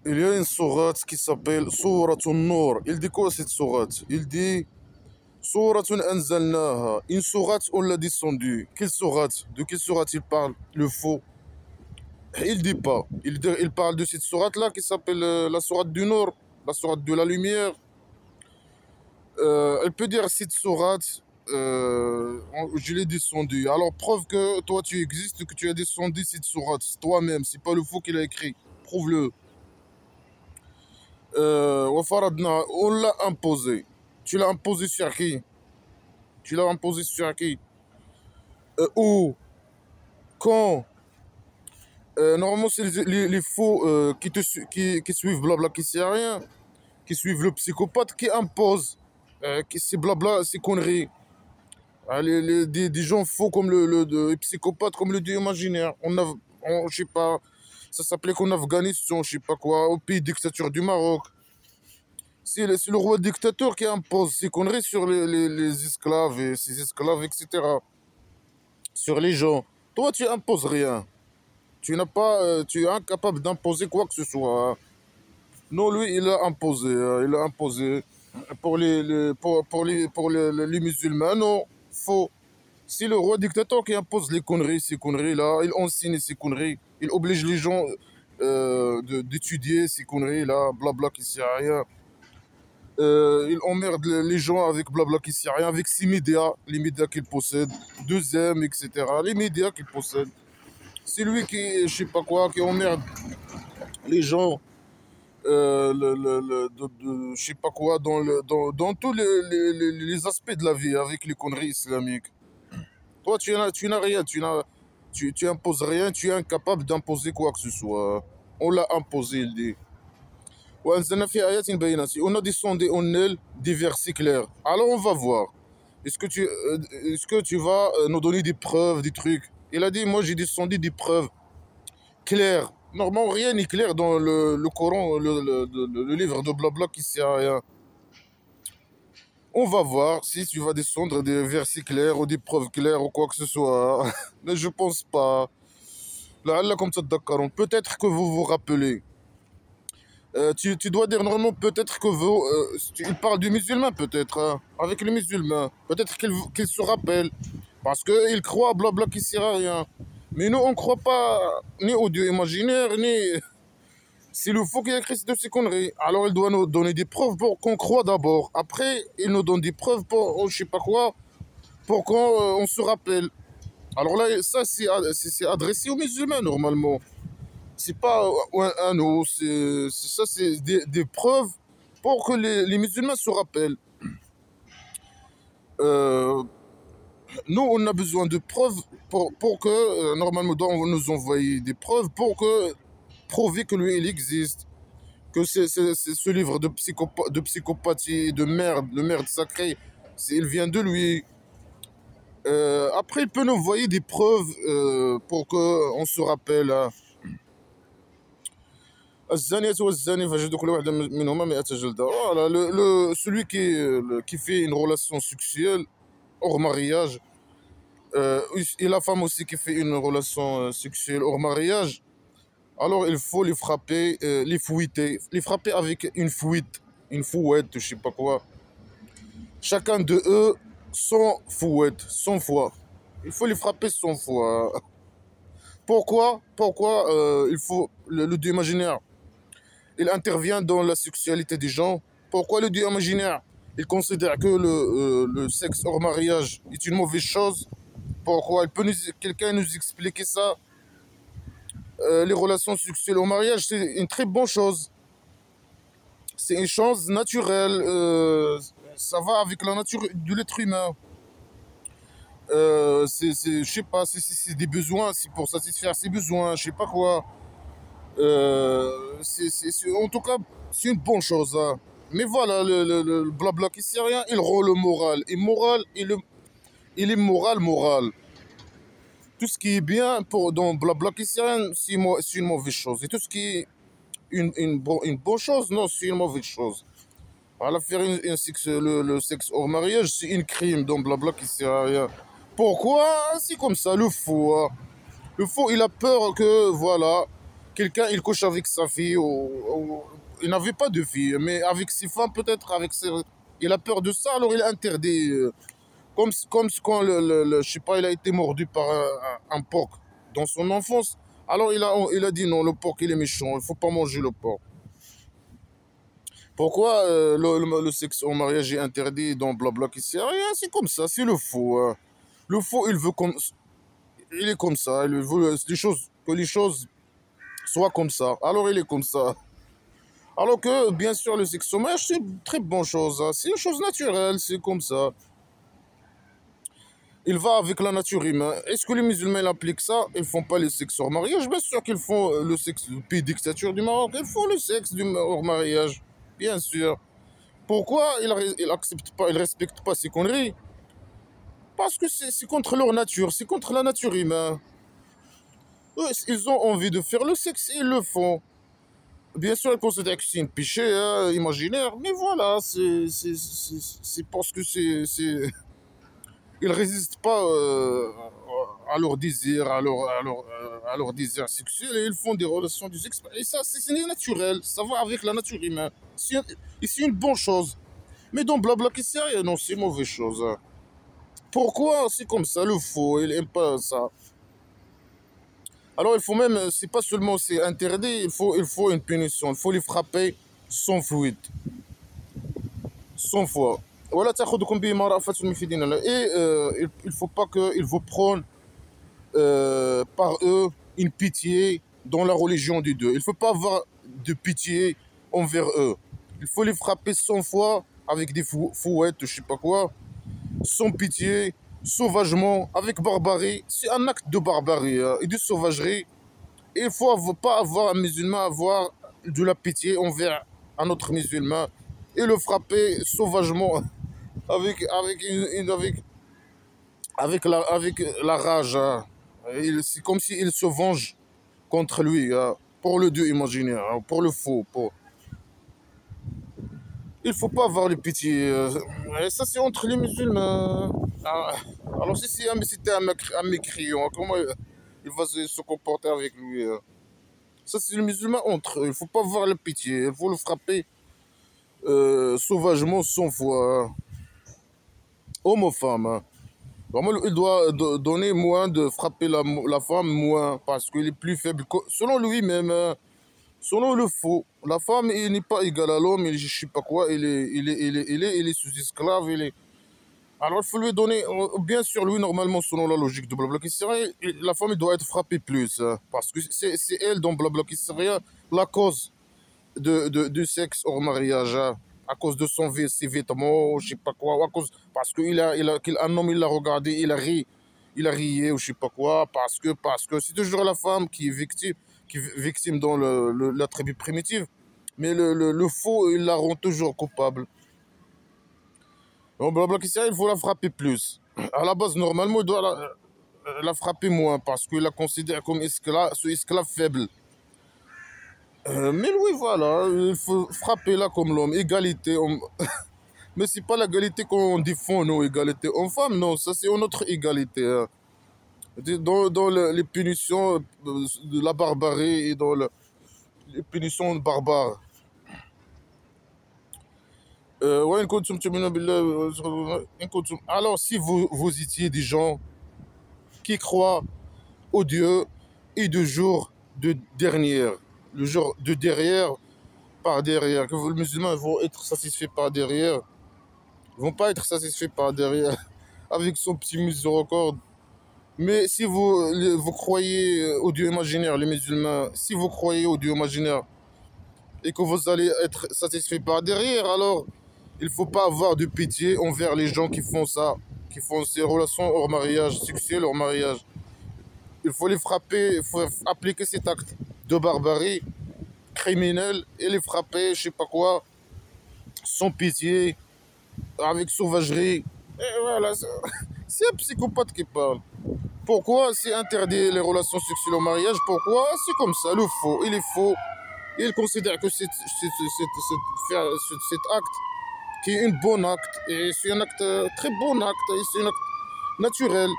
Il y a une sourate qui s'appelle Sourate Nour. Il dit quoi cette sourate? Il dit Souratun anzalnaha. Une sourate, on l'a descendue. Quelle sourate? De quelle sourate il parle? Le faux. Il dit pas. Il parle de cette sourate-là qui s'appelle la sourate du Nour, la sourate de la lumière. Elle peut dire cette sourate, je l'ai descendue. Alors preuve que toi tu existes, que tu as descendu cette sourate toi-même. C'est pas le faux qu'il a écrit. Prouve-le. On l'a imposé. Tu l'as imposé sur qui? Tu l'as imposé sur qui? Où? Quand? Normalement, c'est les faux qui suivent blabla, qui sait rien, qui suivent le psychopathe, qui impose, qui c'est blabla, c'est conneries. Ah, des gens faux comme les psychopathes, comme le dieu imaginaire. Je sais pas, ça s'appelait qu'en Afghanistan, je sais pas quoi, au pays dictature du Maroc. C'est le roi dictateur qui impose ces conneries sur les esclaves et ses esclaves, etc. Sur les gens. Toi, tu imposes rien. Tu es incapable d'imposer quoi que ce soit, hein. Non, lui, il a imposé. Il a imposé pour les musulmans. Non, faux. C'est le roi dictateur qui impose les conneries, ces conneries-là. Il enseigne ces conneries. Il oblige les gens d'étudier ces conneries-là. Blabla qui sert à rien. Il emmerde les gens avec blabla qui sert à rien. Avec ses médias, les médias qu'il possède. Deuxième, etc. Les médias qu'il possède. C'est lui qui, je sais pas quoi, qui emmerde les gens, je sais pas quoi, dans tous les aspects de la vie avec les conneries islamiques. Toi, tu n'as rien, tu imposes rien, tu es incapable d'imposer quoi que ce soit. On l'a imposé, il dit. On a descendu en elle des versets clairs. Alors on va voir. Est-ce que tu vas nous donner des preuves, des trucs? Il a dit, moi j'ai descendu des preuves claires. Normalement, rien n'est clair dans le Coran, le livre de blabla qui sert à rien. On va voir si tu vas descendre des versets clairs ou des preuves claires ou quoi que ce soit. Mais je pense pas. Là, comme ça, d'accord. Peut-être que vous vous rappelez. Tu dois dire normalement peut-être que vous... il parle du musulman peut-être, hein, avec les musulmans. Peut-être qu'il se rappelle. Parce qu'il croit blabla qui sert à rien. Mais nous, on ne croit pas ni au Dieu imaginaire, ni... C'est le faux qui a écrit de ces conneries. Alors il doit nous donner des preuves pour qu'on croit d'abord. Après, il nous donne des preuves pour, je sais pas quoi, pour qu'on on se rappelle. Alors là, ça, c'est adressé aux musulmans normalement. C'est pas à nous. Ça, c'est des preuves pour que les musulmans se rappellent. Euh, Nous, on a besoin de preuves pour que, normalement, on va nous envoyer des preuves pour que prouver que lui, il existe. Que ce livre de psychopathie, de merde sacrée, il vient de lui. Après, il peut nous envoyer des preuves pour qu'on se rappelle, hein. Voilà, celui qui fait une relation sexuelle hors mariage, et la femme aussi qui fait une relation sexuelle hors mariage, alors il faut les frapper, les fouetter, les frapper avec une fouette, je sais pas quoi. Chacun de eux, 100 fouettes, 100 fois. Il faut les frapper 100 fois. Pourquoi il faut le dieu imaginaire? Il intervient dans la sexualité des gens. Pourquoi le dieu imaginaire? Il considère que le sexe hors mariage est une mauvaise chose. Pourquoi? Quelqu'un nous expliquer ça? Les relations sexuelles au mariage, c'est une très bonne chose. C'est une chose naturelle. Ça va avec la nature de l'être humain. Je sais pas, c'est des besoins, c'est pour satisfaire ses besoins, je sais pas quoi. En tout cas, c'est une bonne chose, hein. Mais voilà, le blabla qui sert à rien, il rend le moral. Et moral, il est moral. Tout ce qui est bien dans blabla qui sert à rien, c'est une mauvaise chose. Et tout ce qui est une bonne chose, non, c'est une mauvaise chose. Alors faire le sexe hors mariage, c'est un crime dans blabla qui sert à rien. Pourquoi? C'est comme ça, le faux, hein. Le faux, il a peur que, voilà, quelqu'un, il couche avec sa fille, il n'avait pas de fille, mais avec ses femmes, peut-être, il a peur de ça, alors il est interdit. Comme quand, je sais pas, il a été mordu par un porc dans son enfance. Alors il a dit non, le porc, il est méchant, il ne faut pas manger le porc. Pourquoi le sexe au mariage est interdit dans blabla qui sert à rien? C'est comme ça, c'est le faux. Le faux, il est comme ça, il veut que les choses soient comme ça. Alors il est comme ça. Alors que, bien sûr, le sexe au mariage, c'est une très bonne chose, hein. C'est une chose naturelle, c'est comme ça. Il va avec la nature humaine. Est-ce que les musulmans ils appliquent ça? Ils font pas le sexe hors mariage? Bien sûr qu'ils font le sexe, le pays dictature du Maroc. Ils font le sexe hors mariage. Bien sûr. Pourquoi ils acceptent pas, ils respectent pas ces conneries? Parce que c'est contre leur nature, c'est contre la nature humaine. Eux, ils ont envie de faire le sexe, ils le font. Bien sûr, ils considèrent que c'est un péché hein, imaginaire, mais voilà, c'est parce que ils résistent pas à leur désir, à leur désir sexuel, et ils font des relations du sexe. Et ça, c'est naturel, ça va avec la nature humaine. Et c'est une bonne chose. Mais dans blabla qui sert, non, c'est une mauvaise chose, hein. Pourquoi c'est comme ça, le faux, il n'aime pas ça. Alors il faut même, c'est pas seulement c'est interdit, il faut une punition, il faut les frapper sans fuite, sans foi. Voilà, et il faut pas qu'ils vous prennent par eux une pitié dans la religion des deux. Il ne faut pas avoir de pitié envers eux. Il faut les frapper sans foi avec des fouettes, je sais pas quoi, sans pitié, sauvagement, avec barbarie. C'est un acte de barbarie hein, et de sauvagerie. Et il ne faut pas avoir un musulman avoir de la pitié envers un autre musulman et le frapper sauvagement avec la rage, hein. C'est comme s'il se venge contre lui, hein, pour le Dieu imaginaire, hein, pour le faux. Il ne faut pas avoir de pitié. Et ça, c'est entre les musulmans. Ah, alors, si c'était un mécréant, comment il va se comporter avec lui, hein? Ça, c'est les musulmans entre eux. Il ne faut pas avoir la pitié. Il faut le frapper sauvagement, sans foi, hein. Homme ou femme, hein. Vraiment, il doit donner moins de frapper la femme, moins, parce qu'il est plus faible. Selon lui-même, hein, selon le faux, la femme il n'est pas égale à l'homme, je sais pas quoi, il est sous esclave, Alors il faut lui donner, bien sûr, lui, normalement, selon la logique de Blabla qui serait, la femme elle doit être frappée plus, hein, parce que c'est elle, dans Blabla qui serait, la cause du sexe hors mariage, hein, à cause de ses vêtements, je sais pas quoi, à cause, parce qu'un homme, il l'a regardé, il a rié, ou je sais pas quoi, parce que c'est toujours la femme qui est victime dans la tribu primitive, mais le faux, il la rend toujours coupable. Donc, blabla, il faut la frapper plus. À la base, normalement, il doit la frapper moins, parce qu'il la considère comme esclave faible. Mais oui, voilà, il faut frapper là comme l'homme, égalité. Mais c'est pas l'égalité qu'on défend, nous, égalité homme-femme, non, ça c'est une autre égalité, hein. Dans les punitions de la barbarie et dans les punitions barbares. Ouais, alors, si vous étiez des gens qui croient au Dieu et du jour de dernière, le jour de derrière, par derrière, que les musulmans vont être satisfaits par derrière, ils vont pas être satisfaits par derrière avec son petit miséricorde. Mais si vous croyez au Dieu imaginaire, les musulmans, si vous croyez au Dieu imaginaire et que vous allez être satisfait par derrière, alors il ne faut pas avoir de pitié envers les gens qui font ça, qui font ces relations hors mariage, sexuelles hors mariage. Il faut les frapper, il faut appliquer cet acte de barbarie criminel et les frapper, je sais pas quoi, sans pitié, avec sauvagerie. Et voilà, c'est un psychopathe qui parle. Pourquoi c'est interdit les relations sexuelles au mariage? Pourquoi? C'est comme ça, le faux, il est faux. Il considère que cet acte qui est un bon acte, et c'est un acte, très bon acte, et c'est un acte naturel,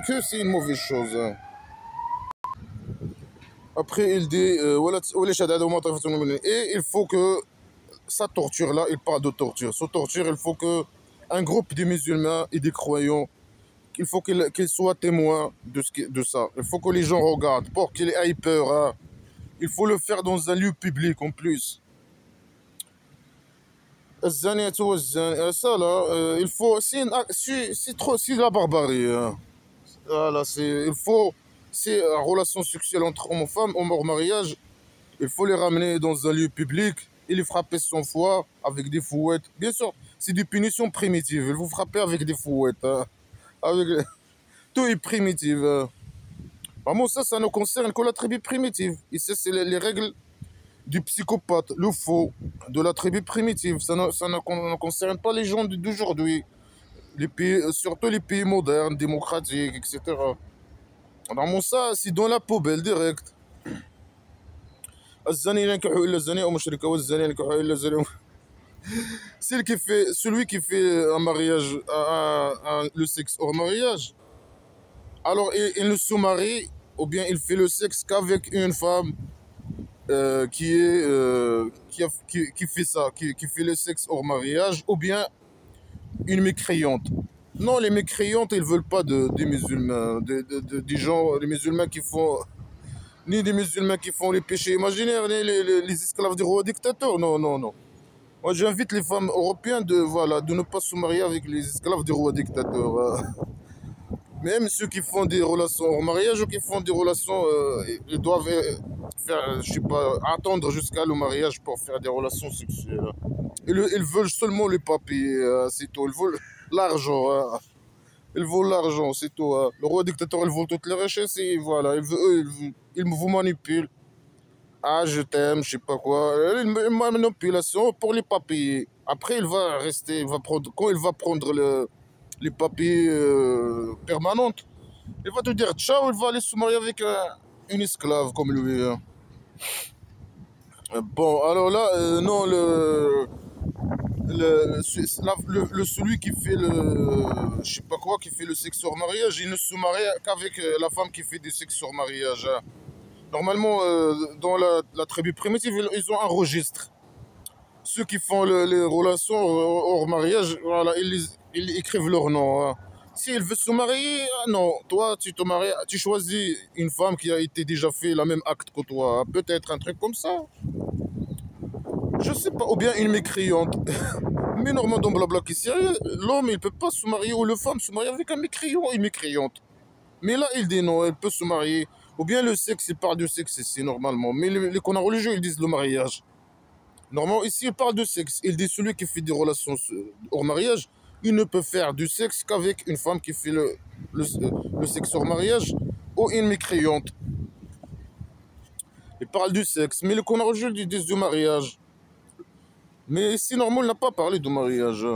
que c'est une mauvaise chose, hein. Après, il dit, et il faut que sa torture-là, il parle de torture. Sa torture, il faut que un groupe de musulmans et des croyants, il faut qu'ils soient témoins de ça. Il faut que les gens regardent pour qu'ils aient peur, hein. Il faut le faire dans un lieu public en plus. Ça là, il faut, c'est trop, c'est la barbarie, hein. Voilà, il faut, c'est une relation sexuelle entre homme et femme, homme hors mariage. Il faut les ramener dans un lieu public et les frapper 100 fois avec des fouettes. Bien sûr, c'est des punitions primitives. Il vous frapper avec des fouettes, hein. Avec... Tout est primitif, hein. Vraiment, ça ne concerne que la tribu primitive. Et ça, c'est les règles du psychopathe, le faux, de la tribu primitive. Ça ne concerne pas les gens d'aujourd'hui. Les pays, surtout les pays modernes, démocratiques, etc. Vraiment, ça, c'est dans la poubelle direct. Celui qui fait un mariage, le sexe hors mariage, alors il ne se marie, ou bien il fait le sexe qu'avec une femme qui fait ça, qui fait le sexe hors mariage, ou bien une mécréante. Non, les mécréantes, ils veulent pas des musulmans, des gens, les musulmans qui font, ni des musulmans qui font les péchés imaginaires, ni les esclaves du roi dictateur. Non, non, non. Moi, j'invite les femmes européennes de ne pas se marier avec les esclaves du roi dictateur, hein. Même ceux qui font des relations hors mariage ou qui font des relations, ils doivent faire, je sais pas, attendre jusqu'à le mariage pour faire des relations sexuelles. Ils veulent seulement les papiers, c'est tout. Ils veulent l'argent, hein. Ils veulent l'argent, c'est tout, hein. Le roi dictateur, il veut toutes les richesses et voilà, ils vous manipulent. Ah, je t'aime, je sais pas quoi. Une manipulation pour les papiers. Après, il va rester, quand il va prendre les papiers permanents, il va te dire ciao, il va aller se marier avec une esclave comme lui, hein. Bon, alors là, non, celui qui fait je sais pas quoi, qui fait le sexe hors mariage, il ne se marie qu'avec la femme qui fait du sexe hors mariage, hein. Normalement, dans la tribu primitive, ils ont un registre. Ceux qui font les relations hors mariage, voilà, ils écrivent leur nom, hein. S'il veut se marier, non, toi, tu te maries, tu choisis une femme qui a été déjà fait la même acte que toi, hein. Peut-être un truc comme ça. Je sais pas, ou bien une mécréante. Mais normalement, dans Blabla qui sérieux, l'homme, il peut pas se marier, ou la femme se marier avec un mécréant, une mécréante. Mais là, il dit non, elle peut se marier. Ou bien le sexe, il parle de sexe ici, normalement. Mais les connards religieux, ils disent le mariage. Normalement, ici, il parle de sexe. Il dit celui qui fait des relations hors mariage, il ne peut faire du sexe qu'avec une femme qui fait le sexe hors mariage ou une mécréante. Il parle du sexe. Mais les connards religieux, ils disent du mariage. Mais ici, normalement, il n'a pas parlé de mariage.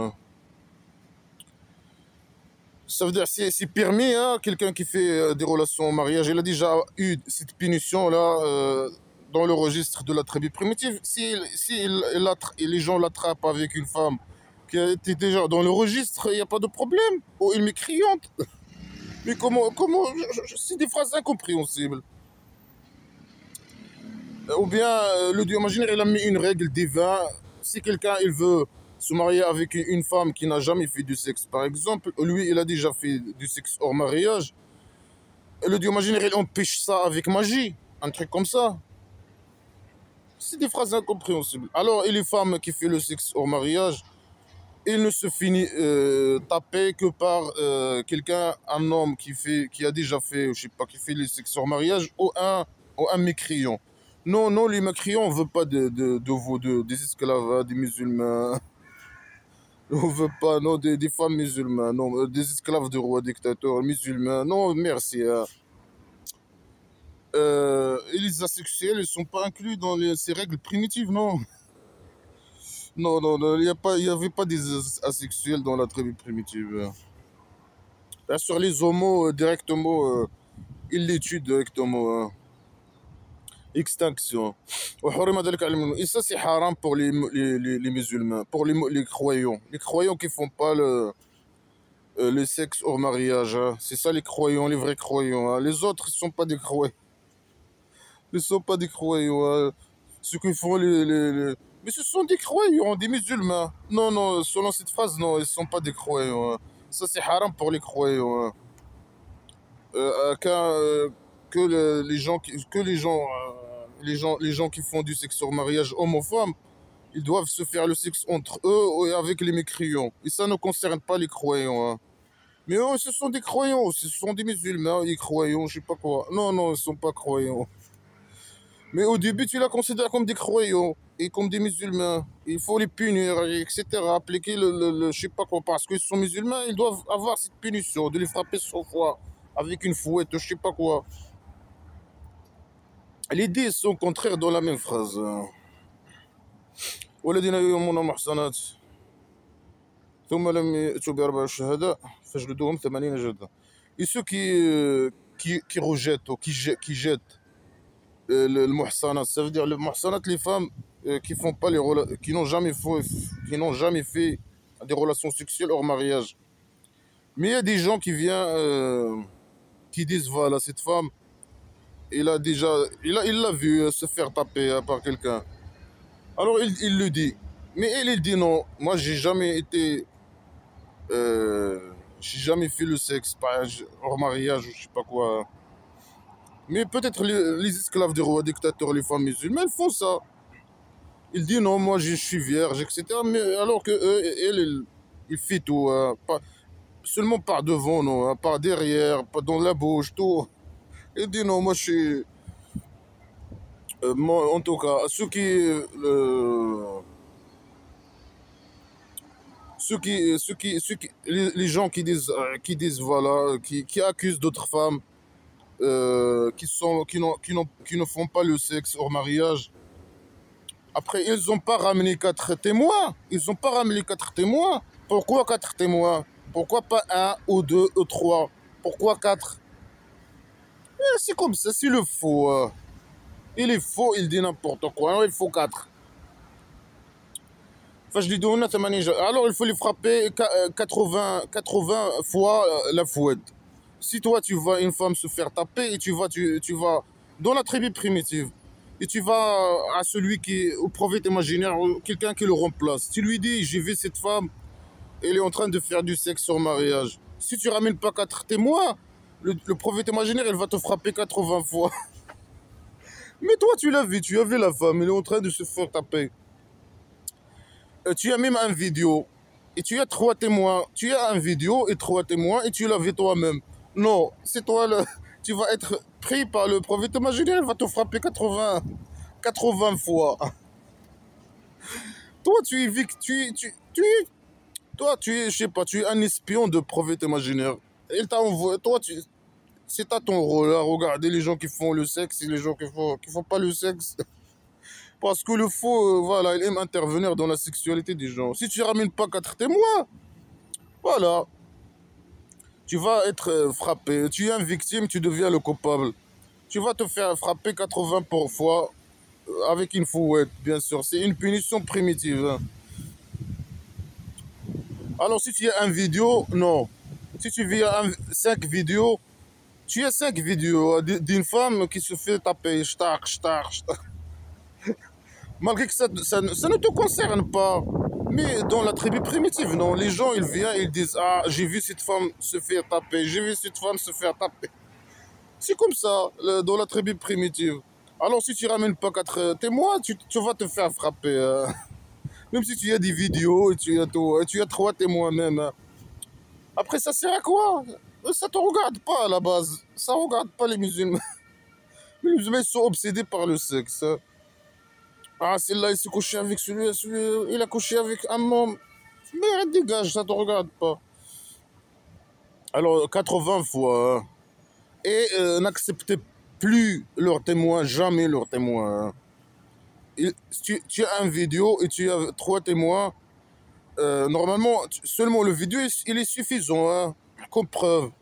Ça veut dire que c'est permis, hein, quelqu'un qui fait des relations au mariage. Il a déjà eu cette punition-là dans le registre de la tribu primitive. Si les gens l'attrapent avec une femme qui a été déjà dans le registre, il n'y a pas de problème. Ou une mécréante. Mais comment c'est des phrases incompréhensibles. Ou bien, le Dieu imaginaire, il a mis une règle divine. Si quelqu'un, il veut se marier avec une femme qui n'a jamais fait du sexe, par exemple, lui, il a déjà fait du sexe hors mariage, le Dieu imaginaire, il empêche ça avec magie, un truc comme ça. C'est des phrases incompréhensibles. Alors, et les femmes qui font le sexe hors mariage, il ne se finit taper que par quelqu'un, un homme qui a déjà fait, je sais pas, qui fait le sexe hors mariage, ou un mécréant. Non, non, les mécréants, on ne veut pas des esclaves, hein, des musulmans. On ne veut pas, non, des femmes musulmanes, non, des esclaves de rois dictateurs musulmans. Non, merci, hein. Et les asexuels, ils ne sont pas inclus dans ces règles primitives, non. Non, non, non, il n'y avait pas des asexuels dans la tribu primitive, hein. Bien sûr, les homos, directement, ils les tuent directement, hein. Extinction. Et ça, c'est haram pour les musulmans, pour les croyants. Les croyants qui font pas le sexe hors mariage, hein. C'est ça les croyants, les vrais croyants, hein. Les autres, ils sont pas des croyants. ne sont pas des croyants. Ce que font Mais ce sont des croyants, des musulmans. Non, non, selon cette phrase, non, ils ne sont pas des croyants. Ça, c'est haram pour les croyants. Qu'un, les gens, les gens qui font du sexe sur mariage homme-femme, ils doivent se faire le sexe entre eux et avec les mécréants. Et ça ne concerne pas les croyants. Mais eux, ce sont des croyants, ce sont des musulmans, des croyants, je sais pas quoi. Non, non, ils sont pas croyants. Mais au début, tu la considères comme des croyants et comme des musulmans. Il faut les punir, etc. Appliquer je sais pas quoi. Parce qu'ils sont musulmans, ils doivent avoir cette punition, de les frapper 100 fois avec une fouette, je sais pas quoi. Les dés sont contraires dans la même phrase. والذين يؤمنون محصنات ثم لم يأتوا بأربع شهداء فاجلدوهم 80 جلدة. Et ceux qui rejettent ou qui jettent le muhsanat, ça veut dire le muhsanat, les femmes qui font pas qui n'ont jamais fait des relations sexuelles hors mariage. Mais il y a des gens qui viennent, qui disent voilà, cette femme, il l'a vu se faire taper par quelqu'un. Alors il le dit. Mais elle, il dit non. Moi, j'ai jamais fait le sexe hors mariage ou je sais pas quoi. Mais peut-être les esclaves des rois dictateurs, les femmes musulmanes font ça. Il dit non, moi je suis vierge, etc. Mais alors que elle, il fait tout. Seulement par devant, non, par derrière, pas dans la bouche, tout. Il dit non, moi je suis. Moi, en tout cas, les gens qui disent voilà, qui accusent d'autres femmes, qui ne font pas le sexe hors mariage. Après, ils n'ont pas ramené 4 témoins. Ils n'ont pas ramené 4 témoins. Pourquoi 4 témoins? Pourquoi pas un ou deux ou trois? Pourquoi 4? C'est comme ça, c'est le faux. Il est faux, il dit n'importe quoi. Alors, il faut 4. Enfin, je lui donne alors, il faut les frapper 80 fois la fouette. Si toi, tu vois une femme se faire taper et tu vas dans la tribu primitive, et tu vas à celui au prophète imaginaire, quelqu'un qui le remplace. Tu lui dis, j'ai vu cette femme, elle est en train de faire du sexe sur mariage. Si tu ramènes pas 4 témoins, le prophète imaginaire, il va te frapper 80 fois. Mais toi, tu l'as vu, tu as vu la femme, elle est en train de se faire taper. Tu as même un vidéo, et tu as 3 témoins. Tu as un vidéo et 3 témoins, et tu l'as vu toi-même. Non, c'est toi, tu vas être pris par le prophète imaginaire, il va te frapper 80 fois. Toi, tu es toi, tu es, je sais pas, tu es un espion de prophète imaginaire. Il t'a envoyé, toi, c'est à ton rôle, à regarder les gens qui font le sexe et les gens qui font pas le sexe. Parce que le faux, voilà, il aime intervenir dans la sexualité des gens. Si tu ramènes pas 4 témoins, voilà, tu vas être frappé. Tu es une victime, tu deviens le coupable. Tu vas te faire frapper 80 fois avec une fouette, bien sûr. C'est une punition primitive. Hein. Alors, si tu as une vidéo, non. Si tu as 5 vidéos, tu as 5 vidéos d'une femme qui se fait taper, shtak, shtak, shtak. Malgré que ça ne te concerne pas. Mais dans la tribu primitive, non. Les gens, ils viennent, ils disent, ah, j'ai vu cette femme se faire taper, j'ai vu cette femme se faire taper. C'est comme ça, dans la tribu primitive. Alors, si tu ramènes pas 4 témoins, tu vas te faire frapper. Même si tu as des vidéos et tu as tout, et tu as 3 témoins même. Après, ça sert à quoi? Ça te regarde pas à la base. Ça regarde pas les musulmans. Les musulmans ils sont obsédés par le sexe. Ah, celle-là, il s'est couché avec celui-là, il a couché avec un homme. Mais dégage, ça te regarde pas. Alors, 80 fois. Hein. Et n'acceptez plus leurs témoins, jamais leurs témoins. Hein. Tu as une vidéo et tu as 3 témoins. Normalement, seulement le vidéo, il est suffisant hein, comme preuve.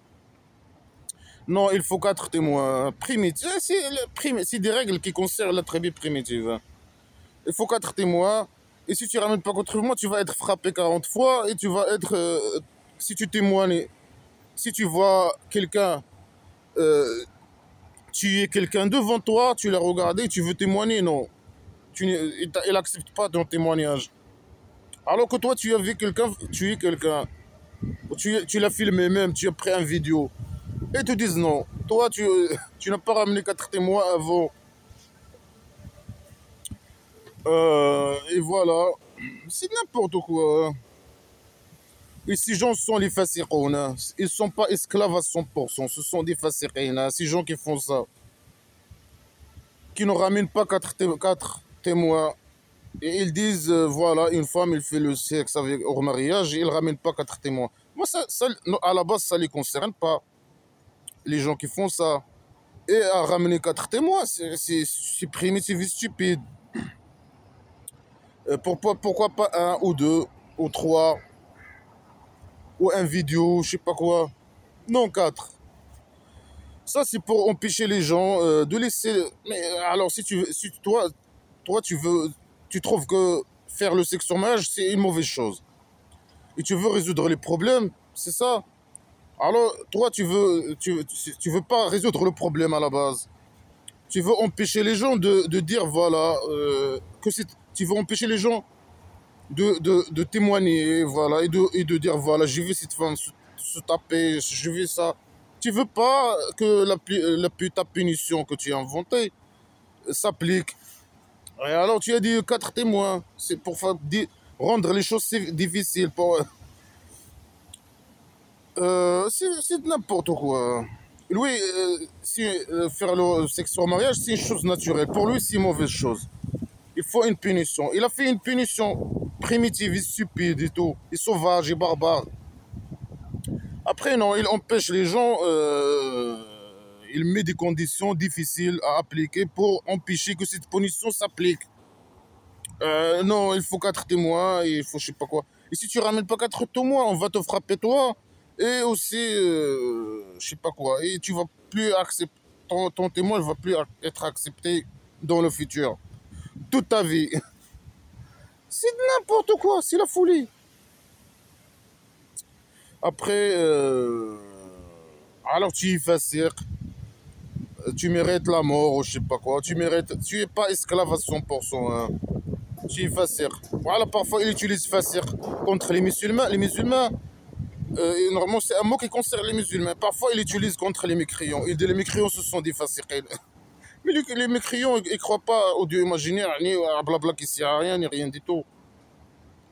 Non, il faut 4 témoins. Primitifs, c'est des règles qui concernent la tribu primitive. Il faut 4 témoins. Et si tu ramènes pas 4 témoins, tu vas être frappé 40 fois. Et tu vas être... si tu témoignes, si tu vois quelqu'un Tu es quelqu'un devant toi, tu l'as regardé, tu veux témoigner, non. Il n'accepte pas ton témoignage. Alors que toi, tu as vu quelqu'un, tu es quelqu'un, tu l'as filmé même, tu as pris un vidéo. Et te disent non. Toi, tu n'as pas ramené 4 témoins avant. Et voilà. C'est n'importe quoi, hein. Et ces gens sont les fasiqoun, hein. Ils ne sont pas esclaves à 100%. Ce sont des fasiqin, hein. Ces gens qui font ça. Qui ne ramènent pas 4 témoins. Et ils disent, voilà, une femme, elle fait le sexe avec, hors mariage, et ils ne ramènent pas 4 témoins. Moi, non, à la base, ça ne les concerne pas. Les gens qui font ça. Et à ramener 4 témoins, c'est primitif et stupide. Pourquoi pas un ou deux, ou trois, ou un vidéo, je sais pas quoi. Non, 4. Ça, c'est pour empêcher les gens de laisser. Mais alors, si toi, tu trouves que faire le sexe sur mariage, c'est une mauvaise chose. Et tu veux résoudre les problèmes, c'est ça. Alors, toi, tu veux pas résoudre le problème à la base. Tu veux empêcher les gens de dire, voilà, tu veux empêcher les gens de témoigner, voilà, et de dire, voilà, j'ai vu cette femme se taper, j'ai vu ça. Tu veux pas que ta punition que tu as inventée s'applique. Et alors, tu as dit 4 témoins. C'est pour rendre les choses difficiles. C'est n'importe quoi. Lui, faire le sexe au mariage, c'est une chose naturelle. Pour lui, c'est une mauvaise chose. Il faut une punition. Il a fait une punition primitive et stupide et tout, et sauvage et barbare. Après, non, il empêche les gens, il met des conditions difficiles à appliquer pour empêcher que cette punition s'applique. Non, il faut 4 témoins, il faut je sais pas quoi. Et si tu ramènes pas 4 témoins, on va te frapper toi, et aussi, je sais pas quoi. Et tu vas plus accepter, ton témoin ne va plus être accepté dans le futur. Toute ta vie. C'est n'importe quoi, c'est la folie. Après, alors tu y fasses, tu mérites la mort ou je sais pas quoi. Tu es pas esclave à 100%, hein. Tu y fasses. Voilà, parfois ils utilisent fasir contre les musulmans. Les musulmans, normalement c'est un mot qui concerne les musulmans. Parfois ils l'utilisent contre les mécréants. Ils disent les mécréants ce sont des fasiqins. Mais les mécréants, ils croient pas au Dieu imaginaire, ni à blabla qui sert à rien, ni rien du tout.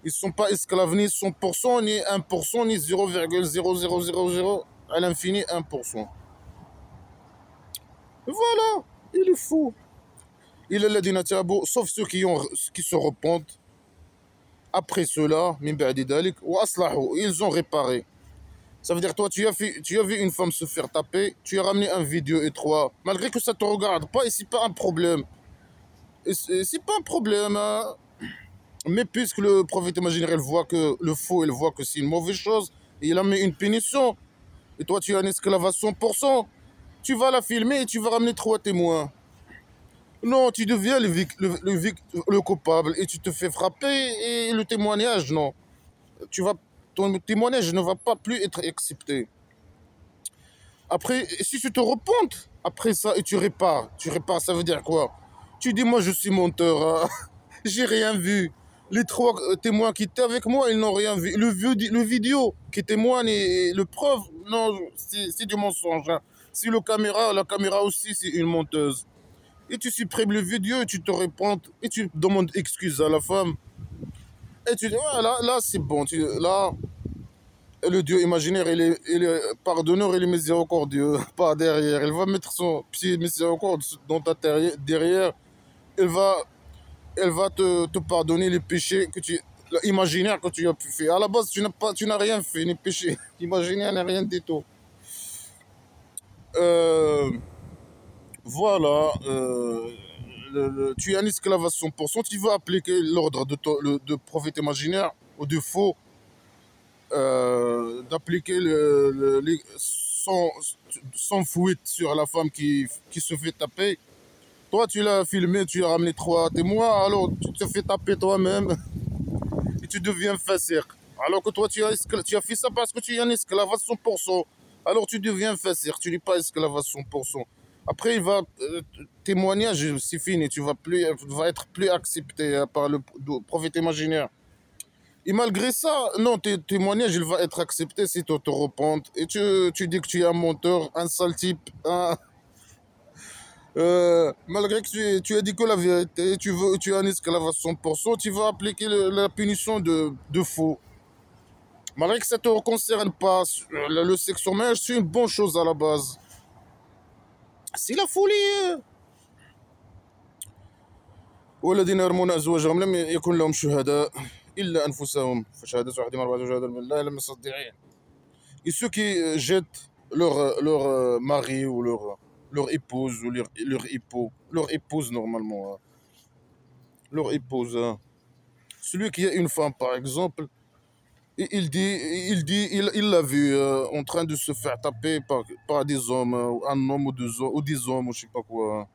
Ils ne sont pas esclaves ni 100%, ni 1%, ni 0,0000 à l'infini 1%. Voilà, il est fou. Il est ladina tabou, sauf ceux qui se repentent. Après cela, min ba'di dalik, wa aslahu, ils ont réparé. Ça veut dire, toi, tu as vu une femme se faire taper, tu as ramené un vidéo et 3, malgré que ça ne te regarde pas, et c'est pas un problème. C'est pas un problème, hein. Mais puisque le prophète imaginaire, il voit que le faux, il voit que c'est une mauvaise chose, et il a mis une punition, et toi, tu es un esclave à 100%, tu vas la filmer et tu vas ramener 3 témoins. Non, tu deviens le coupable et tu te fais frapper et le témoignage, non. Ton témoignage ne va pas plus être accepté. Après, si tu te repentes après ça et tu répares, ça veut dire quoi? Tu dis, moi je suis menteur, hein. J'ai rien vu. Les 3 témoins qui étaient avec moi, ils n'ont rien vu. Le vidéo qui témoigne et le preuve, non, c'est du mensonge, hein. Si la caméra aussi, c'est une menteuse. Et tu supprimes le vidéo et tu te repentes et tu demandes excuse à la femme. Et tu dis, ouais, là c'est bon. Là, le Dieu imaginaire, il est pardonneur, il est miséricordieux. Pas derrière. Il va mettre son pied miséricorde dans ta derrière. Elle va te pardonner les péchés imaginaires que tu as pu faire. À la base, tu n'as rien fait, ni péché. Imaginaire n'a rien du tout. Voilà. Tu es un esclave à 100%. Tu veux appliquer l'ordre de prophète imaginaire au défaut d'appliquer sans fuite sur la femme qui se fait taper. Toi, tu l'as filmé, tu as ramené 3 témoins, alors tu te fais taper toi-même et tu deviens fasir. Alors que toi, tu as fait ça parce que tu es un esclave à 100%. Alors tu deviens fasir, tu n'es pas esclave à 100%. Après, il va témoignage, c'est fini. Tu vas être plus accepté par le prophète imaginaire. Et malgré ça, non, tes témoignages, il va être accepté si tu te repentes. Et tu dis que tu es un menteur, un sale type. Malgré que tu as dit que la vérité, tu es un esclave à 100%, tu vas appliquer la punition de faux. Malgré que ça ne te concerne pas, le sexe au mariage, c'est une bonne chose à la base. C'est la folie. والذين يرمون أزواجهم لم يكن لهم شهداء إلا أنفسهم فشهادة أحدهم أربعة شهادة بالله لم يستطيعين. Et ceux qui jettent leur mari ou leur épouse ou leur épouse normalement, hein. Leur épouse, hein. Celui qui a une femme par exemple, et il l'a vu en train de se faire taper par des hommes, un homme ou ou des hommes ou je sais pas quoi, hein.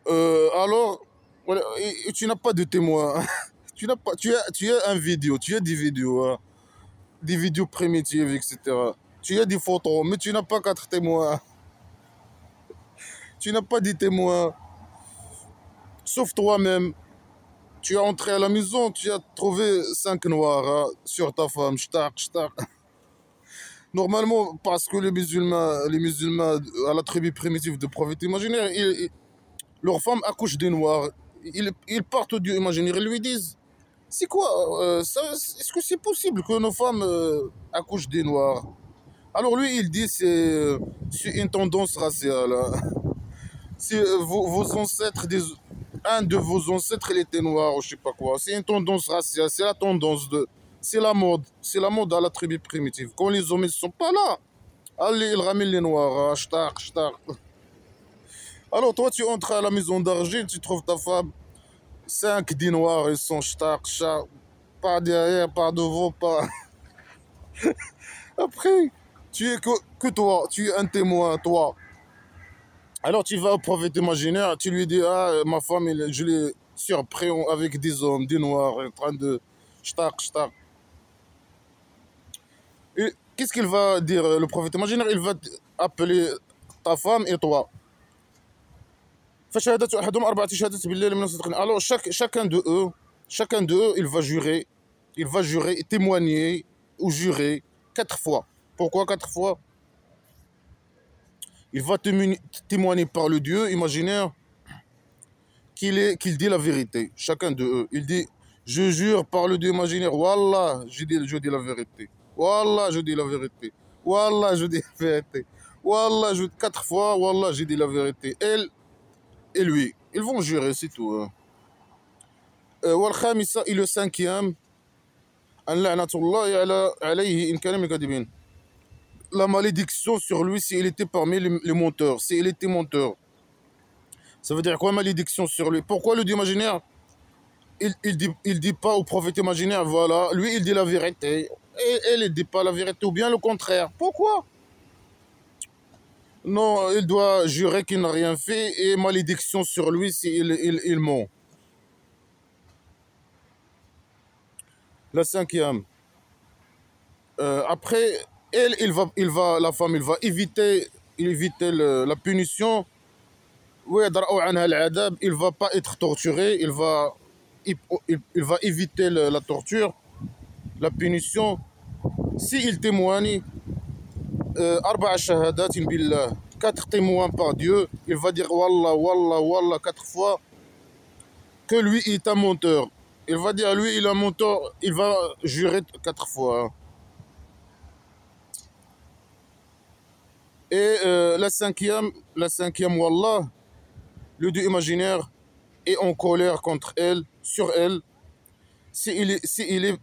Alors, voilà, et tu n'as pas de témoin. Tu as un vidéo, tu as des vidéos, hein, des vidéos primitives, etc. Tu as des photos, mais tu n'as pas quatre témoins. Tu n'as pas des témoins, sauf toi-même. Tu es entré à la maison, tu as trouvé 5 noirs, hein, sur ta femme. Shtak, shtak. Normalement, parce que les musulmans à la tribu primitive de prophète imaginaire, leurs femmes accouchent des noirs. Ils partent au Dieu imaginaire, ils lui disent, c'est quoi est-ce que c'est possible que nos femmes accouchent des noirs? Alors lui, il dit, c'est une tendance raciale, hein. C'est vos ancêtres, un de vos ancêtres, il était noir, ou je sais pas quoi. C'est une tendance raciale, c'est la tendance c'est la mode. C'est la mode à la tribu primitive. Quand les hommes ne sont pas là, allez, ils ramènent les noirs, hein, shtak, shtak. Alors toi, tu entres à la maison d'argile, tu trouves ta femme, 5 noirs, ils sont shtak, shtak, pas derrière, pas devant, pas... Après, tu es que toi, tu es un témoin, toi. Alors tu vas au prophète imaginaire, tu lui dis, ah, ma femme, je l'ai surpris avec des hommes, des noirs, en train de shtak, shtak. Et qu'est-ce qu'il va dire, le prophète imaginaire? Il va appeler ta femme et toi. Alors chacun d'eux, il va jurer, témoigner ou jurer 4 fois. Pourquoi 4 fois? Il va témoigner par le Dieu imaginaire qu'il dit la vérité. Chacun d'eux, il dit, je jure par le Dieu imaginaire, Wallah, je dis la vérité. Wallah, je dis la vérité. Wallah, je dis la vérité. Wallah, 4 fois, Wallah, j'ai dit la vérité. Elle et lui, ils vont jurer, c'est tout, hein. والخامسة et le cinquième, أن لعنة الله عليه إن كان من الكاذبين. La malédiction sur lui s'il était parmi les menteurs, s'il était menteur. Ça veut dire quoi, malédiction sur lui? Pourquoi le Dieu imaginaire, il dit pas au prophète imaginaire, voilà, lui il dit la vérité, et elle ne dit pas la vérité, ou bien le contraire. Pourquoi? Non, il doit jurer qu'il n'a rien fait, et malédiction sur lui s'il il ment. La cinquième. Après, la femme, il va éviter la punition. Il va pas être torturé, il va éviter la torture, la punition. S'il témoigne, 4 billah, 4 témoins par Dieu, il va dire Wallah, Wallah, Wallah 4 fois que lui il est un menteur. Il va dire lui il est un menteur, il va jurer 4 fois. Et la cinquième, Wallah, le Dieu imaginaire est en colère contre elle, sur elle, s'il est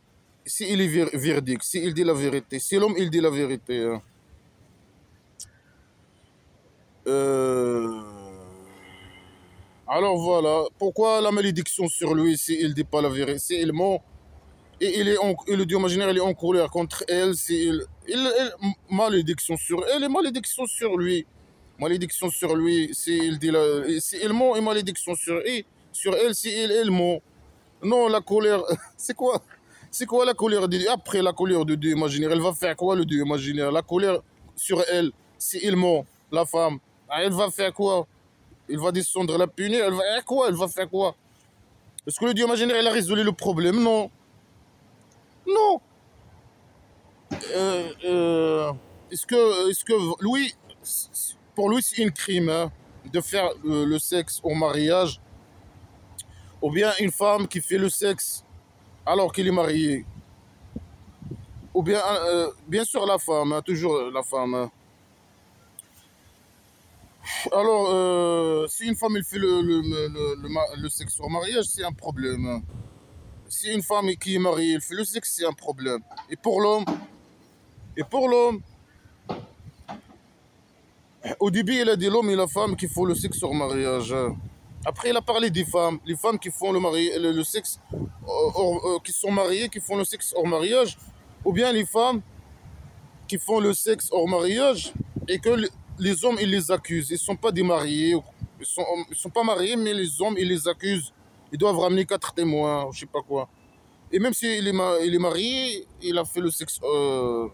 véridique, s'il dit la vérité, si l'homme il dit la vérité, hein. Alors voilà, pourquoi la malédiction sur lui s'il ne dit pas la vérité, s'il ment, et le Dieu imaginaire il est en colère contre elle, malédiction sur elle et malédiction sur lui. Malédiction sur lui s'il ment, et malédiction sur elle s'il ment. Non, la colère, c'est quoi? C'est quoi la colère de Dieu? Après la colère de Dieu imaginaire, elle va faire quoi le Dieu imaginaire? La colère sur elle, s'il ment, la femme, Ah, elle va faire quoi? Il va descendre la punir, elle va faire quoi? Elle va faire quoi? Est-ce que le Dieu imaginaire, il a résolu le problème? Non. Non. Euh, euh, est-ce que lui, pour lui, c'est un crime hein, de faire le sexe au mariage, ou bien une femme qui fait le sexe alors qu'il est marié, ou bien, bien sûr, la femme, hein, toujours la femme. Hein. Alors, si une femme elle fait le sexe au mariage, c'est un problème. Hein. Si une femme qui est mariée, elle fait le sexe, c'est un problème. Et pour l'homme, et pour l'homme, au début, il a dit l'homme et la femme qui font le sexe au mariage. Après, il a parlé des femmes, les femmes qui font le sexe, qui sont mariées, qui font le sexe hors mariage, ou bien les femmes qui font le sexe hors mariage et que les hommes, ils les accusent. Ils ne sont pas des mariés, ils sont pas mariés, mais les hommes, ils les accusent. Ils doivent ramener 4 témoins, je sais pas quoi. Et même s'il il est marié, il a fait le sexe, je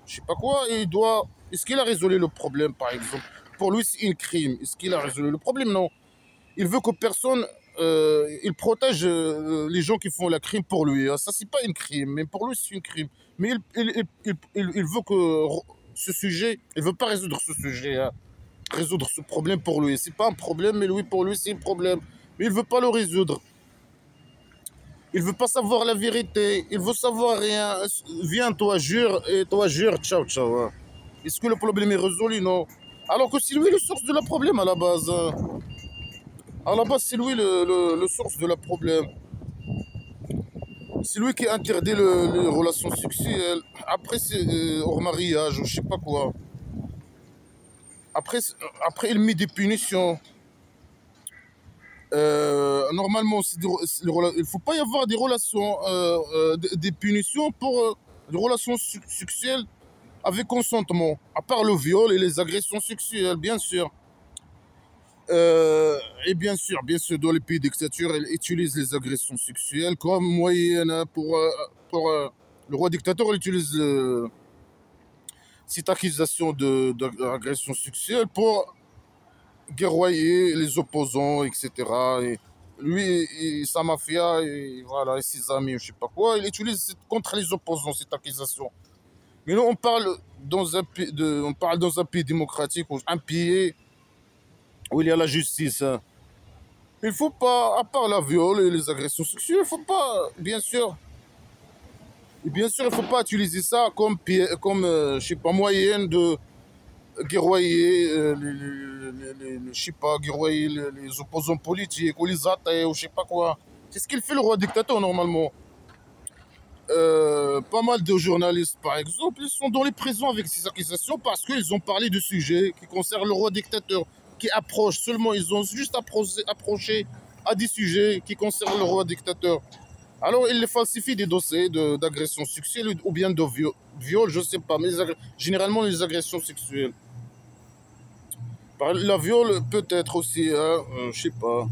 sais pas quoi, et il doit. Est-ce qu'il a résolu le problème, par exemple? Pour lui, c'est un crime. Est-ce qu'il a résolu le problème? Non. Il veut que personne. Il protège les gens qui font le crime pour lui. Hein. Ça, c'est pas un crime, mais pour lui, c'est un crime. Mais il veut que ce sujet. Il veut pas résoudre ce sujet, hein. Résoudre ce problème pour lui. C'est pas un problème, mais lui, pour lui, c'est un problème. Mais il veut pas le résoudre. Il veut pas savoir la vérité. Il veut savoir rien. Viens, toi, jure, et toi, jure, ciao, ciao. Hein. Est-ce que le problème est résolu? Non. Alors que c'est lui le source de la problème à la base. Hein. À la base, c'est lui le source de la problème. C'est lui qui interdit les relations sexuelles. Après, c'est hors mariage, je sais pas quoi. Après, il met des punitions. Normalement, il ne faut pas y avoir des relations, des punitions pour des relations sexuelles avec consentement. À part le viol et les agressions sexuelles, bien sûr. Et bien sûr, dans les pays dictature, ils utilisent les agressions sexuelles comme moyen le roi dictateur, il utilise cette accusation d'agression sexuelle pour guerroyer les opposants, etc. Et lui et sa mafia, et, voilà, et ses amis, je sais pas quoi, il utilise contre les opposants cette accusation. Mais nous, on parle on parle dans un pays démocratique, un pays où il y a la justice. Hein. Il faut pas, à part la viol et les agressions sexuelles, il faut pas, bien sûr, et bien sûr, il faut pas utiliser ça comme, je sais pas, moyen de guerroyer, je sais pas, guerroyer les opposants politiques ou les athées ou je sais pas quoi. C'est ce qu'il fait le roi dictateur normalement. Pas mal de journalistes, par exemple, ils sont dans les prisons avec ces accusations parce qu'ils ont parlé de sujets qui concernent le roi dictateur, qui approche seulement, ils ont juste approché à des sujets qui concernent le roi dictateur. Alors, ils falsifient des dossiers d'agression sexuelle ou bien de viol, je sais pas, mais généralement les agressions sexuelles. La viol peut-être aussi, hein, je sais pas.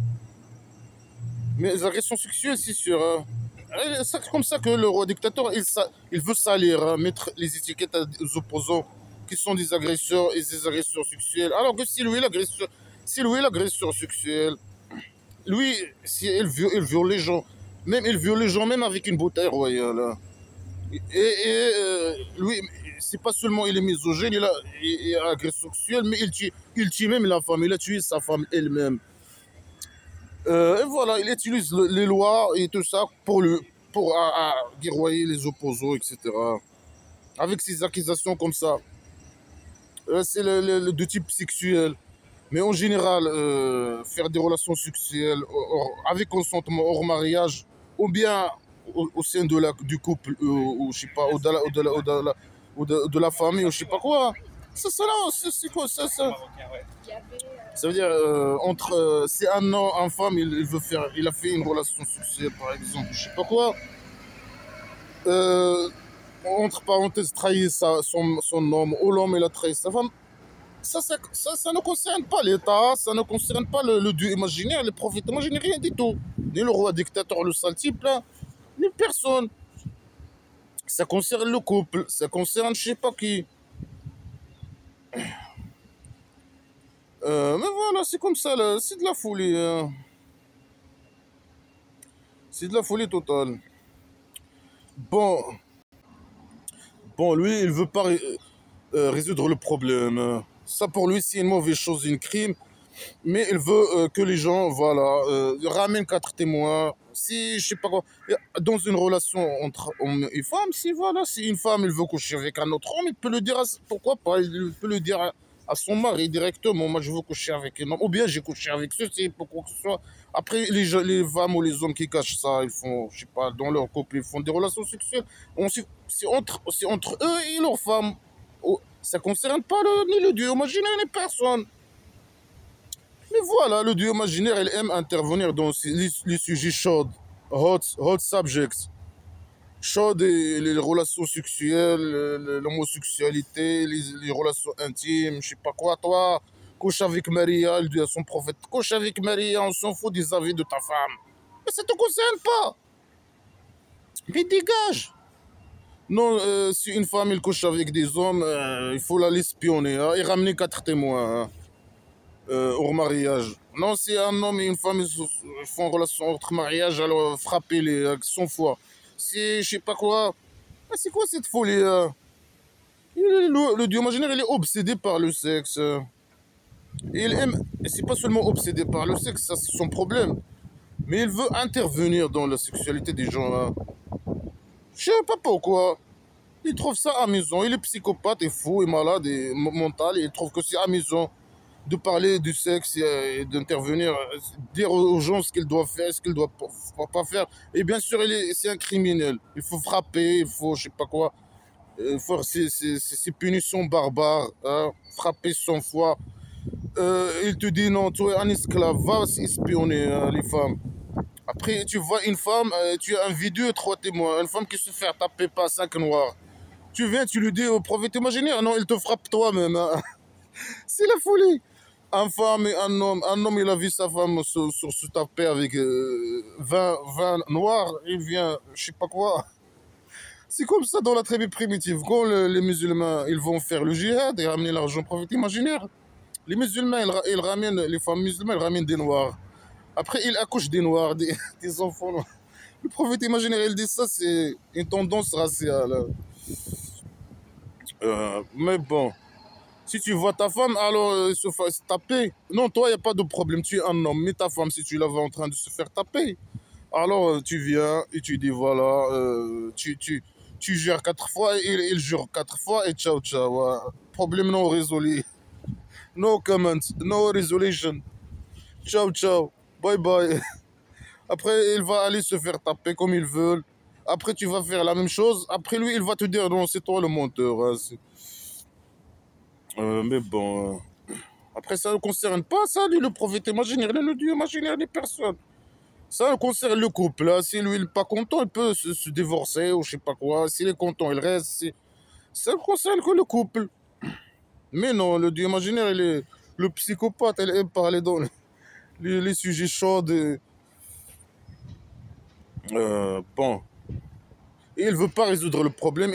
Mais les agressions sexuelles, c'est sûr. Hein. C'est comme ça que le roi dictateur, il veut salir, hein, mettre les étiquettes aux opposants qui sont des agresseurs et des agresseurs sexuels. Alors que si lui l'agresseur sexuel, lui, si il viole les gens, même il viole les gens même avec une bouteille royale. Hein. Lui, c'est pas seulement il est misogyne, il est agresseur sexuel, mais il tue même la femme, il a tué sa femme elle-même. Et voilà, il utilise les lois et tout ça pour guerroyer les opposants, etc. Avec ces accusations comme ça. C'est de type sexuel. Mais en général, faire des relations sexuelles avec consentement hors mariage, ou bien au sein du couple, ou je sais pas, de la famille, ou je sais pas quoi. C'est quoi ça? Ça veut dire, c'est un homme, une femme, il a fait une relation sexuelle, par exemple, je sais pas quoi. Euh, Entre parenthèses, trahir son homme, ou l'homme, il a trahi sa femme. Ça ne concerne pas l'État, ça ne concerne pas le dieu imaginaire, les prophètes imaginaires, rien du tout. Ni le roi dictateur, le sale type, là, ni personne. Ça concerne le couple, ça concerne je sais pas qui. Mais voilà, c'est comme ça, là, c'est de la folie. C'est de la folie totale. Bon, bon, lui, il veut pas résoudre le problème. Ça, pour lui, c'est une mauvaise chose, une crime. Mais il veut que les gens, voilà, ramènent quatre témoins. Si, je sais pas quoi, dans une relation entre homme et femme, si voilà, si une femme, elle veut coucher avec un autre homme, il peut le dire, pourquoi pas, il peut le dire à son mari directement, moi je veux coucher avec un homme, ou bien j'ai couché avec ceci, pour quoi que ce soit. Après, les femmes ou les hommes qui cachent ça, ils font, je sais pas, dans leur couple, ils font des relations sexuelles. C'est entre eux et leur femme. Oh, ça concerne pas ni le dieu imaginaire, ni personne. Mais voilà, le dieu imaginaire, elle aime intervenir dans les sujets chauds, hot subjects. Chauds, les relations sexuelles, l'homosexualité, les relations intimes, je sais pas quoi. Toi, couche avec Maria, il dit à son prophète, couche avec Maria, on s'en fout des avis de ta femme. Mais ça te concerne pas. Mais dégage. Non, si une femme, elle couche avec des hommes, il faut la l'espionner hein, et ramener quatre témoins. Hein. Hors mariage. Non, si un homme et une femme ils font relation entre mariage, alors frappez-les 100 fois. C'est je sais pas quoi. Ah, c'est quoi cette folie le dieu imaginaire, il est obsédé par le sexe. Et il aime. Et c'est pas seulement obsédé par le sexe, ça c'est son problème. Mais il veut intervenir dans la sexualité des gens. Hein. Je sais pas pourquoi. Il trouve ça amusant. Il est psychopathe et fou et malade et mental. Et il trouve que c'est amusant de parler du sexe et d'intervenir, dire aux gens ce qu'ils doivent faire, ce qu'ils doivent pas faire. Et bien sûr, c'est un criminel. Il faut frapper, il faut je sais pas quoi. Il faut ces punitions barbares. Hein, frapper 100 fois. Il te dit non, tu es un esclave, va espionner les femmes. Après, tu vois une femme, tu as un vidéo, trois témoins, une femme qui se fait taper par cinq noirs. Tu viens, tu lui dis au prophète imaginaire, non, il te frappe toi-même. Hein. C'est la folie. Un femme et un homme, il a vu sa femme se taper avec 20 noirs, il vient, je sais pas quoi. C'est comme ça dans la tribu primitive. Quand les musulmans, ils vont faire le djihad et ramener l'argent au prophète imaginaire, les musulmans, ils ramènent, les femmes musulmanes, ils ramènent des noirs. Après, ils accouchent des noirs, des enfants noirs. Le prophète imaginaire, il dit ça, c'est une tendance raciale. Mais bon. Si tu vois ta femme, alors se faire taper. Non, toi, il n'y a pas de problème. Tu es un homme. Mais ta femme, si tu la vois en train de se faire taper, alors tu viens et tu dis voilà, tu jures quatre fois, il jure quatre fois et ciao, ciao. Problème non résolu. No comment, no resolution. Ciao, ciao. Bye bye. Après, il va aller se faire taper comme il veut. Après, tu vas faire la même chose. Après, lui, il va te dire non, c'est toi le menteur. Hein, mais bon. Après, ça ne concerne pas ça, lui, le prophète imaginaire, le dieu imaginaire des personnes. Ça concerne le couple. Hein. Si lui, il n'est pas content, il peut se divorcer ou je sais pas quoi. S'il est content, il reste. Ça ne concerne que le couple. Mais non, le dieu imaginaire, le psychopathe, il aime parler dans les sujets chauds. Bon. Et il veut pas résoudre le problème.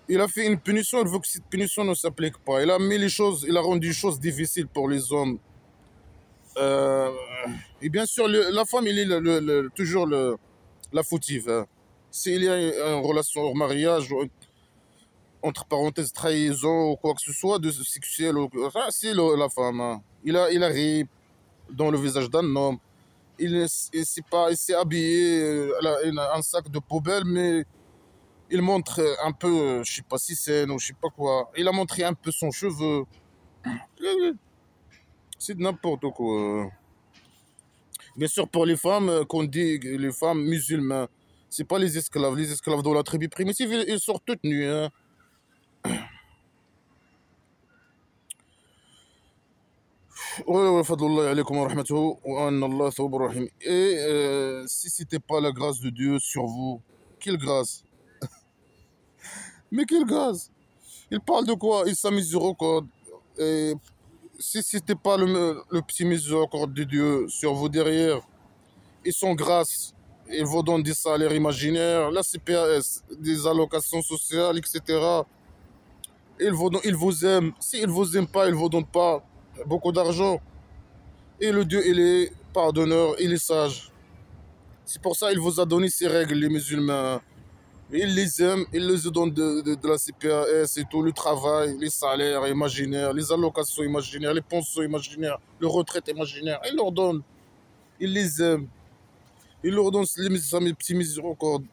Il a fait une punition, il veut que cette punition ne s'applique pas. Il a mis les choses, il a rendu les choses difficiles pour les hommes. Euh, et bien sûr, la femme, il est toujours la fautive. Hein. S'il y a une relation hors mariage, entre parenthèses, trahison ou quoi que ce soit, de sexuel, c'est la femme. Hein. Il arrive dans le visage d'un homme. Il s'est habillé, elle a un sac de poubelle, mais il montre un peu, je sais pas si c'est ou je sais pas quoi. Il a montré un peu son cheveu. C'est de n'importe quoi. Bien sûr, pour les femmes, qu'on dit que les femmes musulmanes, c'est pas les esclaves. Les esclaves dans la tribu primitive, ils sortent toutes nues. Hein. Et si c'était pas la grâce de Dieu sur vous, quelle grâce? Mais quelle grâce? Il parle de quoi? Il sa miséricorde. Et si c'était pas le petit miséricorde de Dieu sur vous derrière, et son grâce, il vous donne des salaires imaginaires, la CPAS, des allocations sociales, etc. Ils vous aiment. S'ils vous aiment pas, ils vous donnent pas beaucoup d'argent. Et le Dieu, il est pardonneur, il est sage. C'est pour ça qu'il vous a donné ces règles, les musulmans. Il les aime, il les donne de la CPAS et tout, le travail, les salaires imaginaires, les allocations imaginaires, les pensions imaginaires, le retraite imaginaire. Il leur donne, il les aime. Il leur donne mes petits miséricordes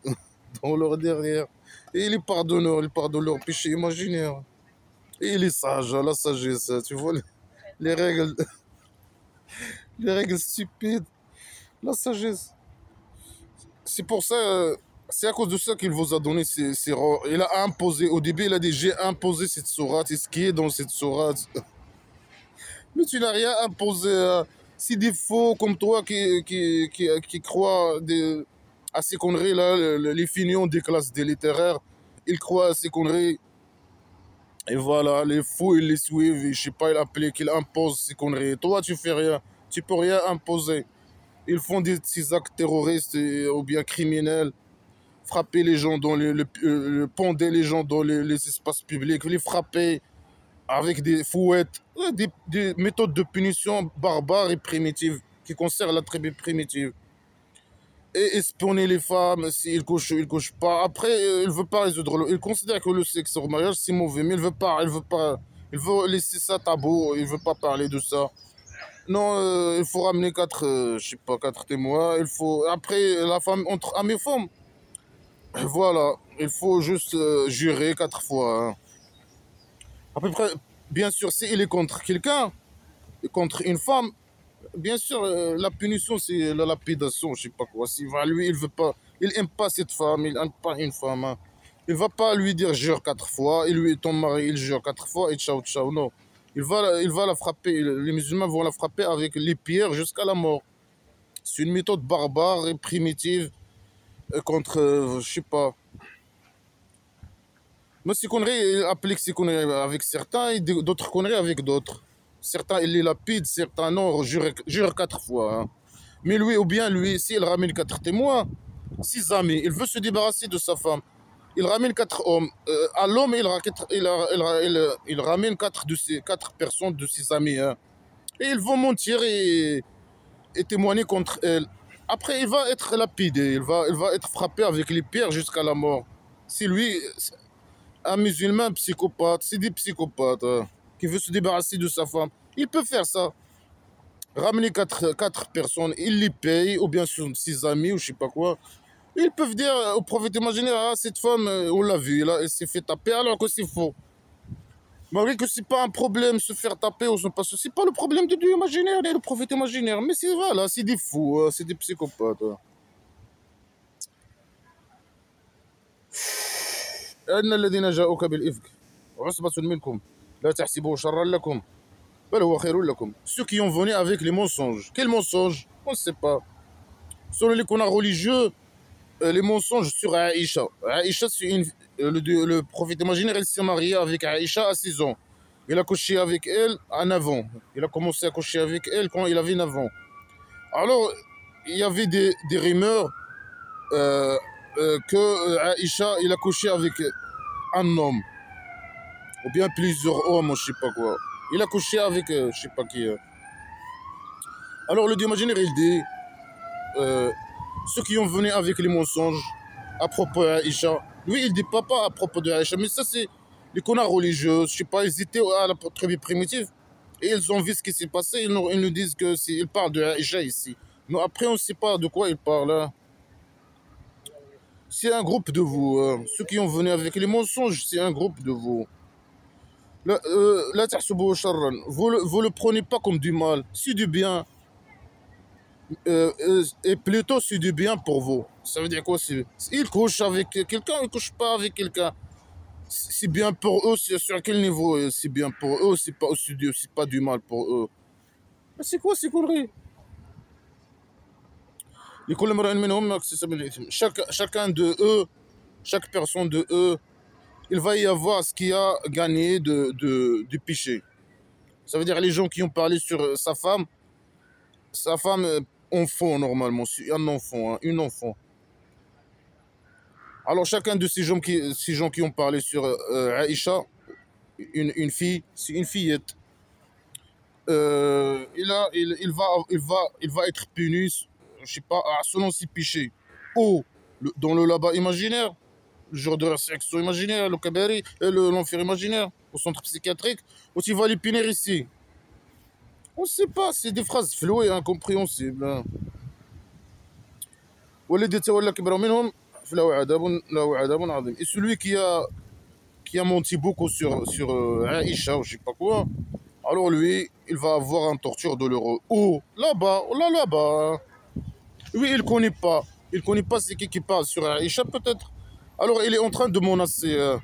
dans leur derrière. Et il est pardonneur, il pardonne leurs péchés imaginaires. Et il est sage, la sagesse, tu vois, les règles, les règles stupides, la sagesse. C'est pour ça, c'est à cause de ça qu'il vous a donné ces rangs. Il a imposé, au début, il a dit j'ai imposé cette sourate, et ce qui est dans cette sourate. Mais tu n'as rien imposé. C'est des faux comme toi qui croient à ces conneries là, les feignants des classes des littéraires. Ils croient à ces conneries. Et voilà, les fous, ils les suivent. Et je sais pas, ils appliquent, ils imposent ces conneries. Toi, tu fais rien. Tu peux rien imposer. Ils font ces actes terroristes ou bien criminels. Frapper les gens pendre les gens dans les espaces publics, les frapper avec des fouettes, des méthodes de punition barbares et primitives qui concernent la tribu primitive. Et espionner les femmes s'ils couchent ou ils couchent pas. Après, il veut pas résoudre. Il considère que le sexe au mariage c'est mauvais, mais il veut laisser ça tabou. Il veut pas parler de ça. Non, il faut ramener je sais pas, quatre témoins. Il faut après la femme entre amis femmes. Voilà, il faut juste jurer 4 fois, hein. À peu près, bien sûr, s'il est contre quelqu'un, contre une femme, bien sûr, la punition, c'est la lapidation, je sais pas quoi. Si lui, il veut pas, il aime pas cette femme, il aime pas une femme, hein. Il va pas lui dire jure 4 fois, et lui, ton mari, il jure 4 fois, et ciao, ciao, non. Il va la frapper, les musulmans vont la frapper avec les pierres jusqu'à la mort. C'est une méthode barbare et primitive contre, je sais pas. Mais ces conneries, il applique ces conneries avec certains et d'autres conneries avec d'autres. Certains, il les lapide, certains, non, jure 4 fois, hein. Mais lui, ou bien lui, s'il ramène 4 témoins, 6 amis, il veut se débarrasser de sa femme. Il ramène 4 hommes. À l'homme, il ramène 4 personnes de ses amis, hein. Et ils vont mentir et témoigner contre elle. Après, il va être lapidé, il va être frappé avec les pierres jusqu'à la mort. C'est lui, un musulman psychopathe, c'est des psychopathes, hein, qui veut se débarrasser de sa femme. Il peut faire ça. Ramener 4 personnes, il les paye, ou bien ses amis, ou je sais pas quoi. Ils peuvent dire au prophète imaginaire, ah, cette femme, on l'a vue, là, elle s'est fait taper, alors que c'est faux. Malgré que c'est pas un problème se faire taper ou c'est pas le problème de Dieu imaginaire, ni le prophète imaginaire, mais c'est voilà, c'est des fous, hein, c'est des psychopathes, hein. إن الذين جاءوك بالإفك عصبة منكم لا تحسبوه شرا لكم بل هو خير لكم. Ceux qui ont venu avec les mensonges. Quels mensonges? On ne sait pas. Selon les canards religieux, les mensonges sur Aïcha. Aïcha, c'est le prophète imaginaire, il s'est marié avec Aïcha à 6 ans. Il a couché avec elle à 9 ans. Il a commencé à coucher avec elle quand il avait 9 ans. Alors, il y avait des rumeurs que Aïcha, il a couché avec un homme. Ou bien plusieurs hommes, je sais pas quoi. Il a couché avec je sais pas qui. Alors le Dieu imaginaire, il dit ceux qui ont venu avec les mensonges à propos d'Aïcha. Lui, il dit pas à propos d'Aïcha, mais ça, c'est les connards religieux. Je sais pas, ils étaient à la tribu primitive et ils ont vu ce qui s'est passé. Ils nous disent qu'ils parlent d'Aïcha ici. Mais après, on ne sait pas de quoi ils parlent, hein. C'est un groupe de vous. Ceux qui ont venu avec les mensonges, c'est un groupe de vous. La tahsubuhu sharran. Vous le prenez pas comme du mal, c'est du bien. Et plutôt c'est du bien pour vous. Ça veut dire quoi? Ils couchent avec quelqu'un, ils couchent pas avec quelqu'un. C'est bien pour eux, c'est sur quel niveau? C'est bien pour eux, c'est pas du mal pour eux. Mais c'est quoi ces conneries? Chacun de eux, chaque personne de eux, il va y avoir ce qu'il a gagné du péché. Ça veut dire les gens qui ont parlé sur sa femme enfant normalement, c'est un enfant, hein, une enfant. Alors chacun de ces gens qui ont parlé sur Aïcha, une fille, c'est une fillette. Il va être puni, je sais pas, selon ses péchés. Ou dans le là-bas imaginaire, le jour de la sélection imaginaire, le cabaret, l'enfer imaginaire, au centre psychiatrique, ou tu vas les punir ici. On sait pas, c'est des phrases flouées, incompréhensibles. Hein. والذي تولى كبر منهم له عذاب عظيم. Et celui qui a menti beaucoup sur Aïcha ou je sais pas quoi, alors lui, il va avoir un torture douloureux. Ou là-bas, ou là-bas. Oui, il connaît pas c'est qui parle sur Aïcha peut-être. Alors il est en train de menacer.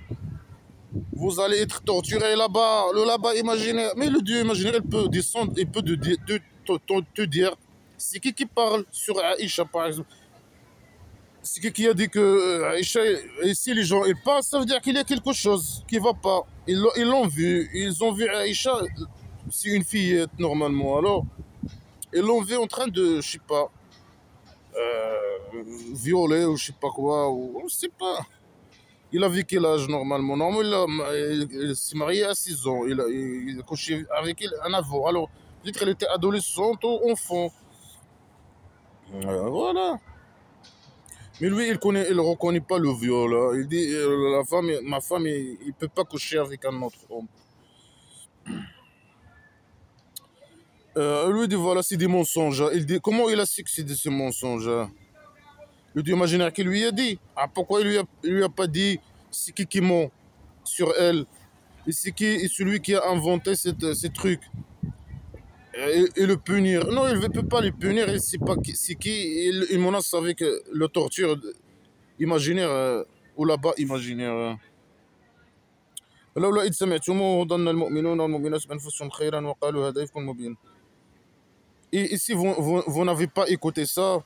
Vous allez être torturé là-bas, le là-bas imaginaire. Mais le Dieu imaginaire, il peut descendre, il peut te dire c'est qui parle sur Aïcha par exemple. C'est qui a dit que Aïcha, et si les gens ils parlent, ça veut dire qu'il y a quelque chose qui va pas. Ils l'ont vu, ils ont vu Aïcha, c'est une fillette normalement. Alors, ils l'ont vu en train de, je sais pas, violer ou je sais pas quoi, ou on sait pas. Il a vu quel âge normalement? Normalement, il s'est marié à 6 ans. Il a couché avec elle un avant. Alors, peut-être qu'elle était adolescente ou enfant. Voilà. Mais lui, il reconnaît pas le viol. Hein. Il dit, ma femme, il peut pas coucher avec un autre homme. Lui dit, voilà, c'est des mensonges. Il dit, comment il a su que c'est de ces mensonges? Le Dieu imaginaire qui lui a dit. Ah, pourquoi il lui a pas dit, c'est qui ment sur elle? Et c'est qui est celui qui a inventé ces trucs? Et le punir. Non, il ne peut pas le punir. Il ne sait pas c'est qui. Il menace avec le torture imaginaire ou là-bas imaginaire. لولا إذ سمعتموه ظن المؤمنون والمؤمنات بأنفسهم خيرا وقالوا هذا إفك مبين. Et si vous n'avez pas écouté ça,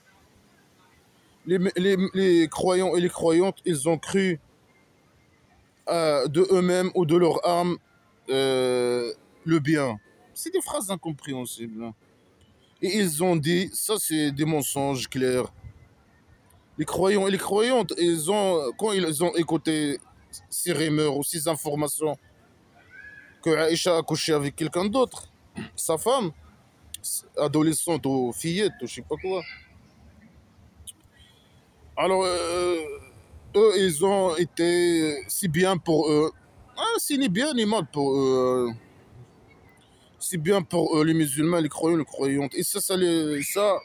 les croyants et les croyantes, ils ont cru de eux-mêmes ou de leur âme le bien. C'est des phrases incompréhensibles. Et ils ont dit, ça c'est des mensonges clairs. Les croyants et les croyantes, quand ils ont écouté ces rumeurs ou ces informations que Aïcha a couché avec quelqu'un d'autre, sa femme, adolescente ou fillette ou je sais pas quoi. Alors, eux, ils ont été si bien pour eux. Ah, c'est ni bien ni mal pour eux. C'est bien pour eux, les musulmans, les croyants, les croyantes. Et ça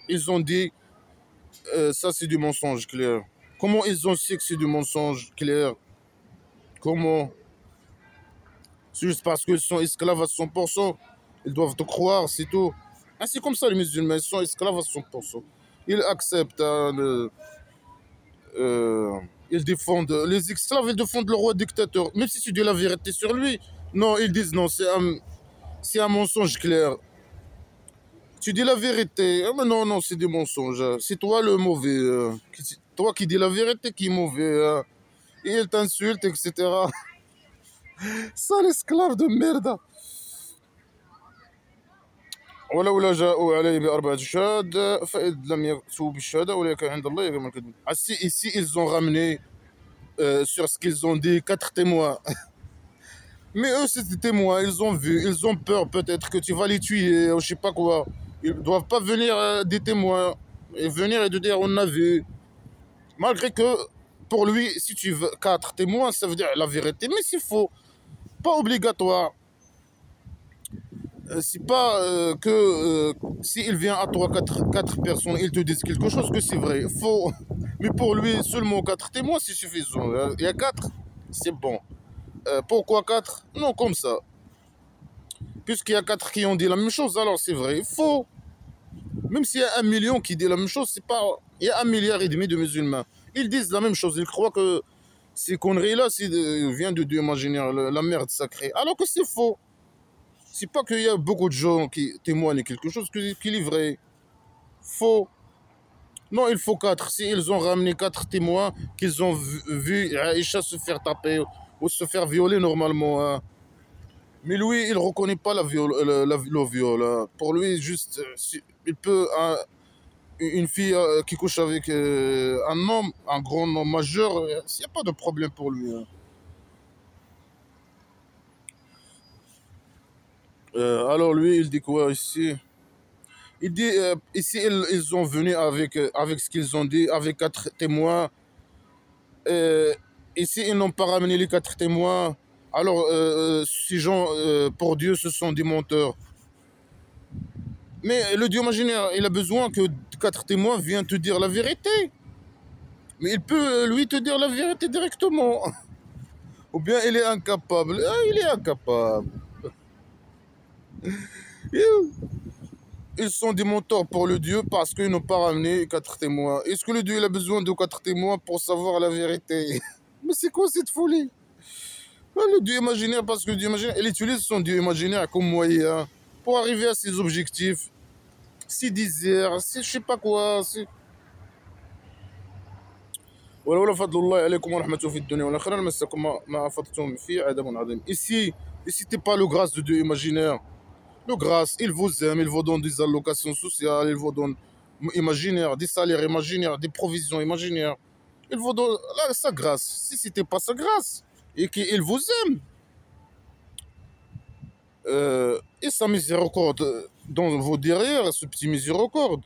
ils ont dit, ça c'est du mensonge clair. Comment ils ont su que c'est du mensonge clair? Comment? C'est juste parce qu'ils sont esclaves à 100%. Ils doivent te croire, c'est tout. Ah, c'est comme ça les musulmans, ils sont esclaves à 100%. Ils acceptent, hein, ils défendent, les esclaves, ils défendent le roi dictateur. Même si tu dis la vérité sur lui, non, ils disent non, c'est un mensonge clair. Tu dis la vérité, ah, mais non, non, c'est des mensonges. C'est toi le mauvais. Toi qui dis la vérité qui est mauvais. Et il t'insulte, etc. Ça, l'esclave de merde. ولولا جاءوا عليه بأربعة شهاد فإذ لم يأتوا بالشهادة أولئك عند الله يوم الكذب. Ah, si ici ils ont ramené sur ce qu'ils ont dit 4 témoins. Mais eux, c'est des témoins, ils ont vu, ils ont peur peut-être que tu vas les tuer, ou je sais pas quoi. Ils ne doivent pas venir des témoins et venir et te dire on a vu. Malgré que pour lui, si tu veux 4 témoins, ça veut dire la vérité, mais c'est faux. Pas obligatoire. C'est pas que s'il vient à toi 4 personnes, ils te disent quelque chose que c'est vrai. Faux. Mais pour lui, seulement 4 témoins, c'est suffisant. Il y a 4, c'est bon. Pourquoi 4? Non, comme ça. Puisqu'il y a 4 qui ont dit la même chose, alors c'est vrai. Faux. Même s'il y a 1 million qui dit la même chose, c'est pas. Il y a 1,5 milliard de musulmans. Ils disent la même chose. Ils croient que ces conneries-là viennent de Dieu imaginaire, la merde sacrée. Alors que c'est faux. C'est pas qu'il y a beaucoup de gens qui témoignent quelque chose qui est vrai. Faux. Non, il faut 4. Si ils ont ramené 4 témoins qu'ils ont vu Aïcha se faire taper ou se faire violer normalement. Hein. Mais lui, il ne reconnaît pas le viol. Hein. Pour lui, juste, il peut. Une fille qui couche avec un homme, un grand homme majeur, il n'y a pas de problème pour lui. Hein. Alors lui, il dit quoi ici? Il dit, ici, ils ont venu avec ce qu'ils ont dit, avec 4 témoins. Euh, Ici, ils n'ont pas ramené les 4 témoins. Alors, ces gens, pour Dieu, ce sont des menteurs. Mais le Dieu imaginaire, il a besoin que 4 témoins viennent te dire la vérité. Mais il peut, lui, te dire la vérité directement. Ou bien il est incapable. Ah, il est incapable. Ils sont des menteurs pour le Dieu parce qu'ils n'ont pas ramené 4 témoins. Est-ce que le Dieu il a besoin de 4 témoins pour savoir la vérité? Mais c'est quoi cette folie? Ah, le Dieu imaginaire, parce que le Dieu imaginaire, il utilise son Dieu imaginaire comme moyen pour arriver à ses objectifs. Ses désirs, c'est je sais pas quoi. ولولا فضل الله عليكم ورحمته في الدنيا والآخرة لمسكم ما أفضتم فيه عذاب عظيم. Ici t'es pas le grâce de Dieu imaginaire. Le grâce, il vous aime, il vous donne des allocations sociales, il vous donne imaginaire, des salaires imaginaires, des provisions imaginaires. Il vous donne là, sa grâce. Si c'était pas sa grâce et qu'il vous aime, et sa miséricorde dans vos derrière, ce petit miséricorde,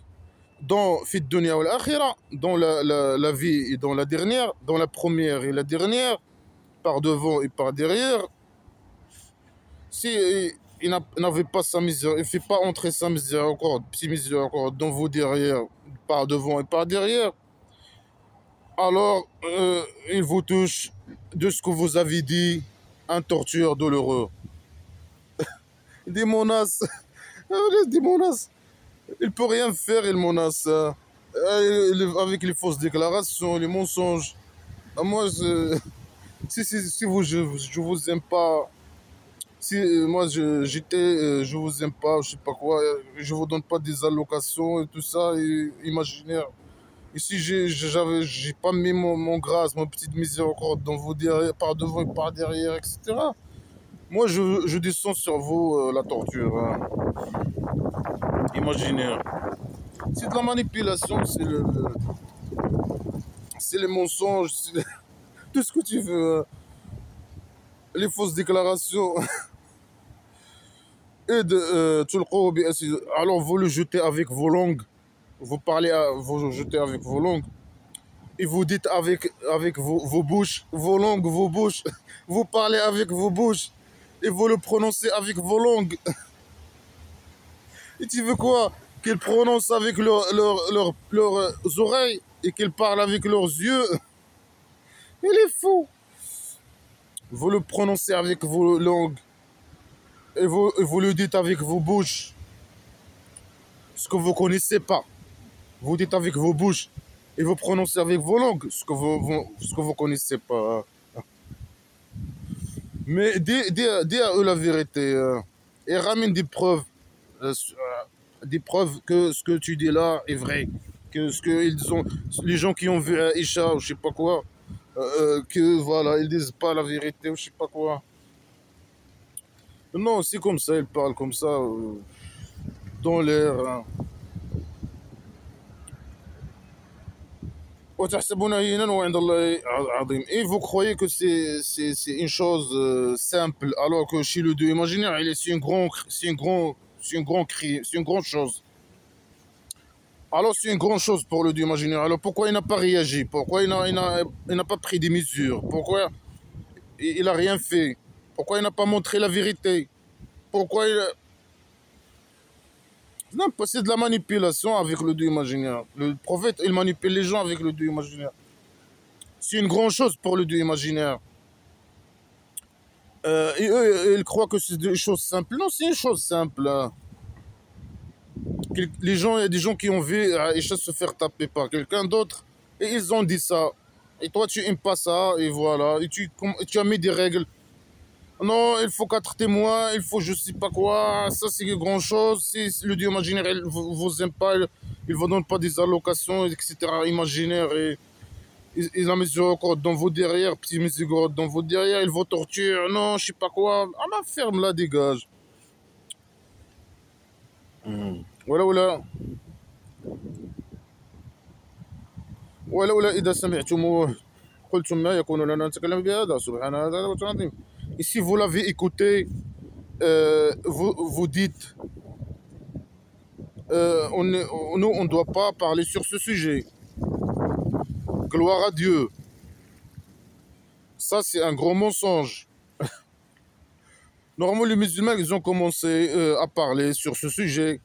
dans Fit Dunya wal Akhira, dans la vie et dans la dernière, dans la première et la dernière, par devant et par derrière, si il n'avait pas sa misère, il ne fait pas entrer sa miséricorde, petit miséricorde, dans vos derrière, par devant et par derrière, alors il vous touche de ce que vous avez dit, un torture douloureux. Des menaces, des menaces. Il peut rien faire, il menace. Avec les fausses déclarations, les mensonges. Moi, si vous, je vous aime pas, si moi j'étais, je vous aime pas, je sais pas quoi, je vous donne pas des allocations et tout ça, et imaginaire. Ici, j'ai pas mis mon grâce, mon petite miséricorde dans vos derrière, par devant et par derrière, etc. Moi, je descends sur vous la torture, hein, imaginaire. C'est de la manipulation, c'est les mensonges, c'est tout ce que tu veux, hein. Les fausses déclarations. Et alors vous le jetez avec vos langues, vous parlez, vous le jetez avec vos langues, et vous dites avec vos bouches, vos langues, vos bouches, vous parlez avec vos bouches, et vous le prononcez avec vos langues. Et tu veux quoi? Qu'ils prononcent avec leurs oreilles, et qu'ils parlent avec leurs yeux? Il est fou. Vous le prononcez avec vos langues, et vous le dites avec vos bouches, ce que vous connaissez pas. Vous dites avec vos bouches et vous prononcez avec vos langues ce que vous connaissez pas. Mais dis à eux la vérité, et ramène des preuves que ce que tu dis là est vrai, que ce que ils ont, les gens qui ont vu Aïcha ou je sais pas quoi, que voilà, ils disent pas la vérité ou je sais pas quoi. Non, c'est comme ça, ils parlent comme ça, dans l'air, hein. Et vous croyez que c'est une chose simple, alors que chez le Dieu imaginaire, c'est un grand cri, c'est une grande chose. Alors c'est une grande chose pour le Dieu imaginaire. Alors pourquoi il n'a pas réagi? Pourquoi il n'a pas pris des mesures? Pourquoi il n'a rien fait? Pourquoi il n'a pas montré la vérité? Pourquoi il... Non, c'est de la manipulation avec le Dieu imaginaire. Le prophète, il manipule les gens avec le Dieu imaginaire. C'est une grande chose pour le Dieu imaginaire. Et eux, ils croient que c'est des choses simples. Non, c'est une chose simple, hein. Les gens, il y a des gens qui ont vu Aïcha se faire taper par quelqu'un d'autre et ils ont dit ça. Et toi, tu n'aimes pas ça, et voilà. Et tu as mis des règles. Non, il faut 4 témoins, il faut je sais pas quoi. Ça, c'est grand chose. Si le Dieu imaginaire, il vous aime pas, il vous donne pas des allocations, etc. imaginaires. Et la miséricorde dans vos derrière, petit miséricorde dans vos derrière, ils vous torturent. Non, je sais pas quoi. Ah, ma ferme là, dégage. Voilà, voilà. ولولا إذا سمعتموه قلتم ما يكون لنا أن نتكلم بهذا سبحان هذا وتعظيم. Et si vous l'avez écouté, vous dites, nous, on ne doit pas parler sur ce sujet. Gloire à Dieu. Ça, c'est un gros mensonge. Normalement, les musulmans, ils ont commencé à parler sur ce sujet.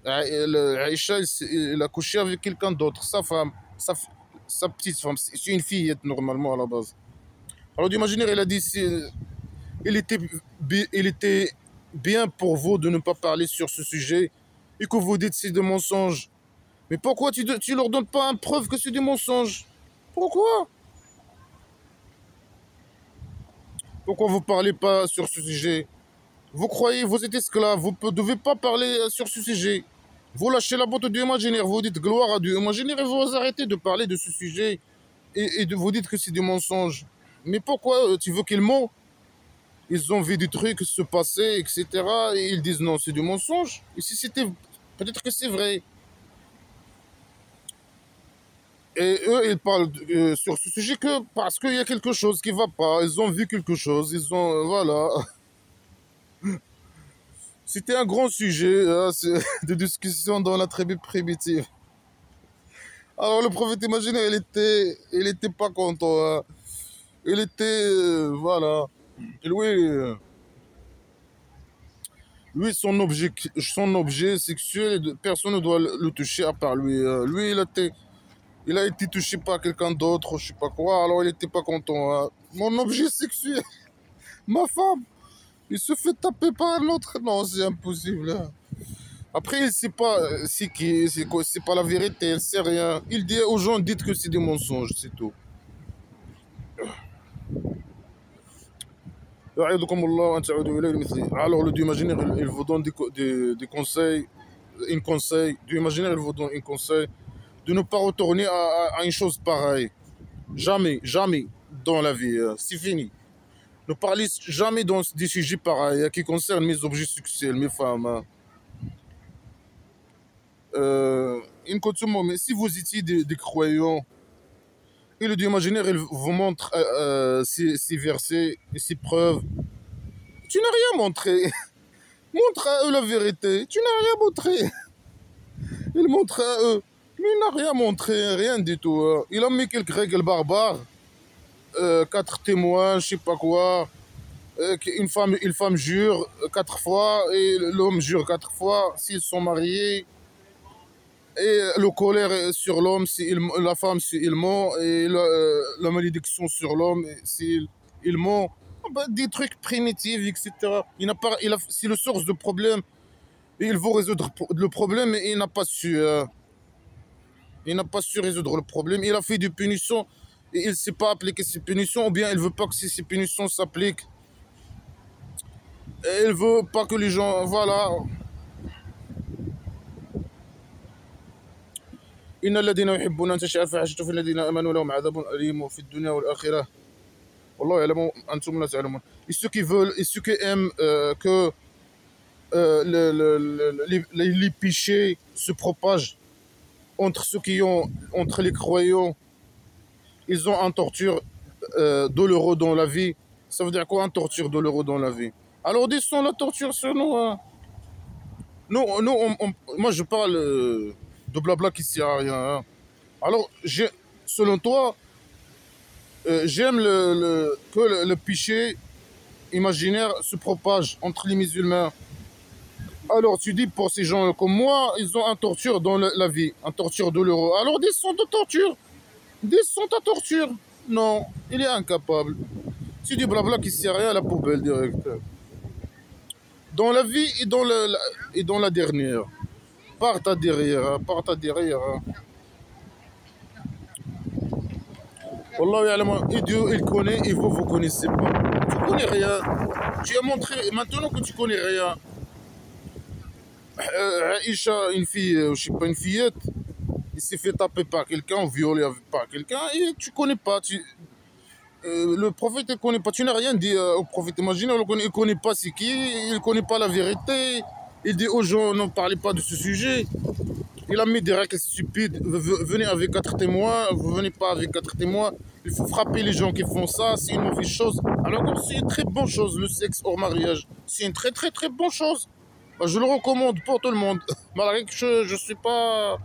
Aïcha, il a couché avec quelqu'un d'autre, sa femme, sa petite femme. C'est une fillette, normalement, à la base. Alors, d'imaginer, il a dit, il était bien pour vous de ne pas parler sur ce sujet et que vous dites c'est des mensonges. Mais pourquoi tu leur donnes pas une preuve que c'est des mensonges? Pourquoi? Pourquoi vous parlez pas sur ce sujet? Vous croyez, vous êtes esclave, vous ne devez pas parler sur ce sujet. Vous lâchez la botte du imaginaire, vous dites gloire à Dieu. Imaginaire et vous arrêtez de parler de ce sujet et vous dites que c'est des mensonges. Mais pourquoi tu veux qu'ils mentent? Ils ont vu des trucs se passer, etc. Et ils disent non, c'est du mensonge. Et si c'était, peut-être que c'est vrai. Et eux, ils parlent sur ce sujet que parce qu'il y a quelque chose qui ne va pas. Ils ont vu quelque chose, ils ont, voilà. C'était un grand sujet hein, de discussion dans la tribu primitive. Alors le prophète imaginaire, il était pas content. Hein. Il était, voilà. Et son objet sexuel, personne ne doit le toucher à part lui. Lui, il a été touché par quelqu'un d'autre, je sais pas quoi, alors il était pas content. Hein. Mon objet sexuel, ma femme, il se fait taper par un autre. Non, c'est impossible. Hein. Après, il ne sait pas c'est qui, c'est quoi, c'est pas la vérité, il ne sait rien. Il dit aux gens, dites que c'est des mensonges, c'est tout. Alors, le Dieu imaginaire, il vous donne des conseils, un conseil. Dieu imaginaire, il vous donne un conseil de ne pas retourner à une chose pareille. Jamais, jamais dans la vie. C'est fini. Ne parlez jamais dans des sujets pareils qui concernent mes objets sexuels, mes femmes. Hein. Une coutume, mais si vous étiez des croyants, et le Dieu imaginaire, il vous montre ces versets et ces preuves. Tu n'as rien montré. Montre à eux la vérité. Tu n'as rien montré. Il montre à eux. Mais il n'a rien montré, rien du tout. Hein. Il a mis quelques règles barbares. 4 témoins, je sais pas quoi. Une femme jure 4 fois et l'homme jure 4 fois s'ils sont mariés. Et le colère sur l'homme, la femme, s'il ment. Et la malédiction sur l'homme, s'il ment. Ben, des trucs primitifs, etc. C'est le source de problème. Et il veut résoudre le problème et il n'a pas su. Il n'a pas su résoudre le problème. Il a fait des punitions et il ne sait pas appliquer ces punitions. Ou bien il ne veut pas que ces punitions s'appliquent. Et il ne veut pas que les gens... Voilà. إن الذين يحبون أن تشاء الفاحشة في الذين آمنوا لهم عذاب أليم في الدنيا والآخرة والله يعلم أنتم لا تعلمون. Et ceux qui veulent et ceux qui aiment que les péchés se propagent entre les croyants, ils ont un torture douloureux dans la vie. Ça veut dire quoi un torture douloureux dans la vie? Alors descends la torture sur nous. Hein. Moi je parle de blabla qui sert à rien. Hein. Alors selon toi, j'aime que le péché imaginaire se propage entre les musulmans. Alors tu dis pour ces gens comme moi, ils ont un torture dans la vie, un torture douloureux. Alors descends de torture, descends ta torture. Non, il est incapable. C'est du blabla qui sert à rien à la poubelle direct. Dans la vie et dans la dernière. Parte à derrière, hein, parte à derrière. Hein. Wallah ya'lam, et Dieu il connaît et vous connaissez pas. Tu connais rien. Tu as montré, maintenant que tu connais rien. Aïcha, une fille, je sais pas, une fillette, il s'est fait taper par quelqu'un, violé par quelqu'un, et tu connais pas. Le prophète ne connaît pas. Tu n'as rien dit au prophète. Imagine, il ne connaît pas c'est qui, il ne connaît pas la vérité. Il dit aux gens, ne parlez pas de ce sujet. Il a mis des règles stupides. Venez avec 4 témoins, vous venez pas avec 4 témoins. Il faut frapper les gens qui font ça, c'est une mauvaise chose. Alors que c'est une très bonne chose, le sexe hors mariage. C'est une très très très bonne chose. Bah, je le recommande pour tout le monde. Malgré que je suis pas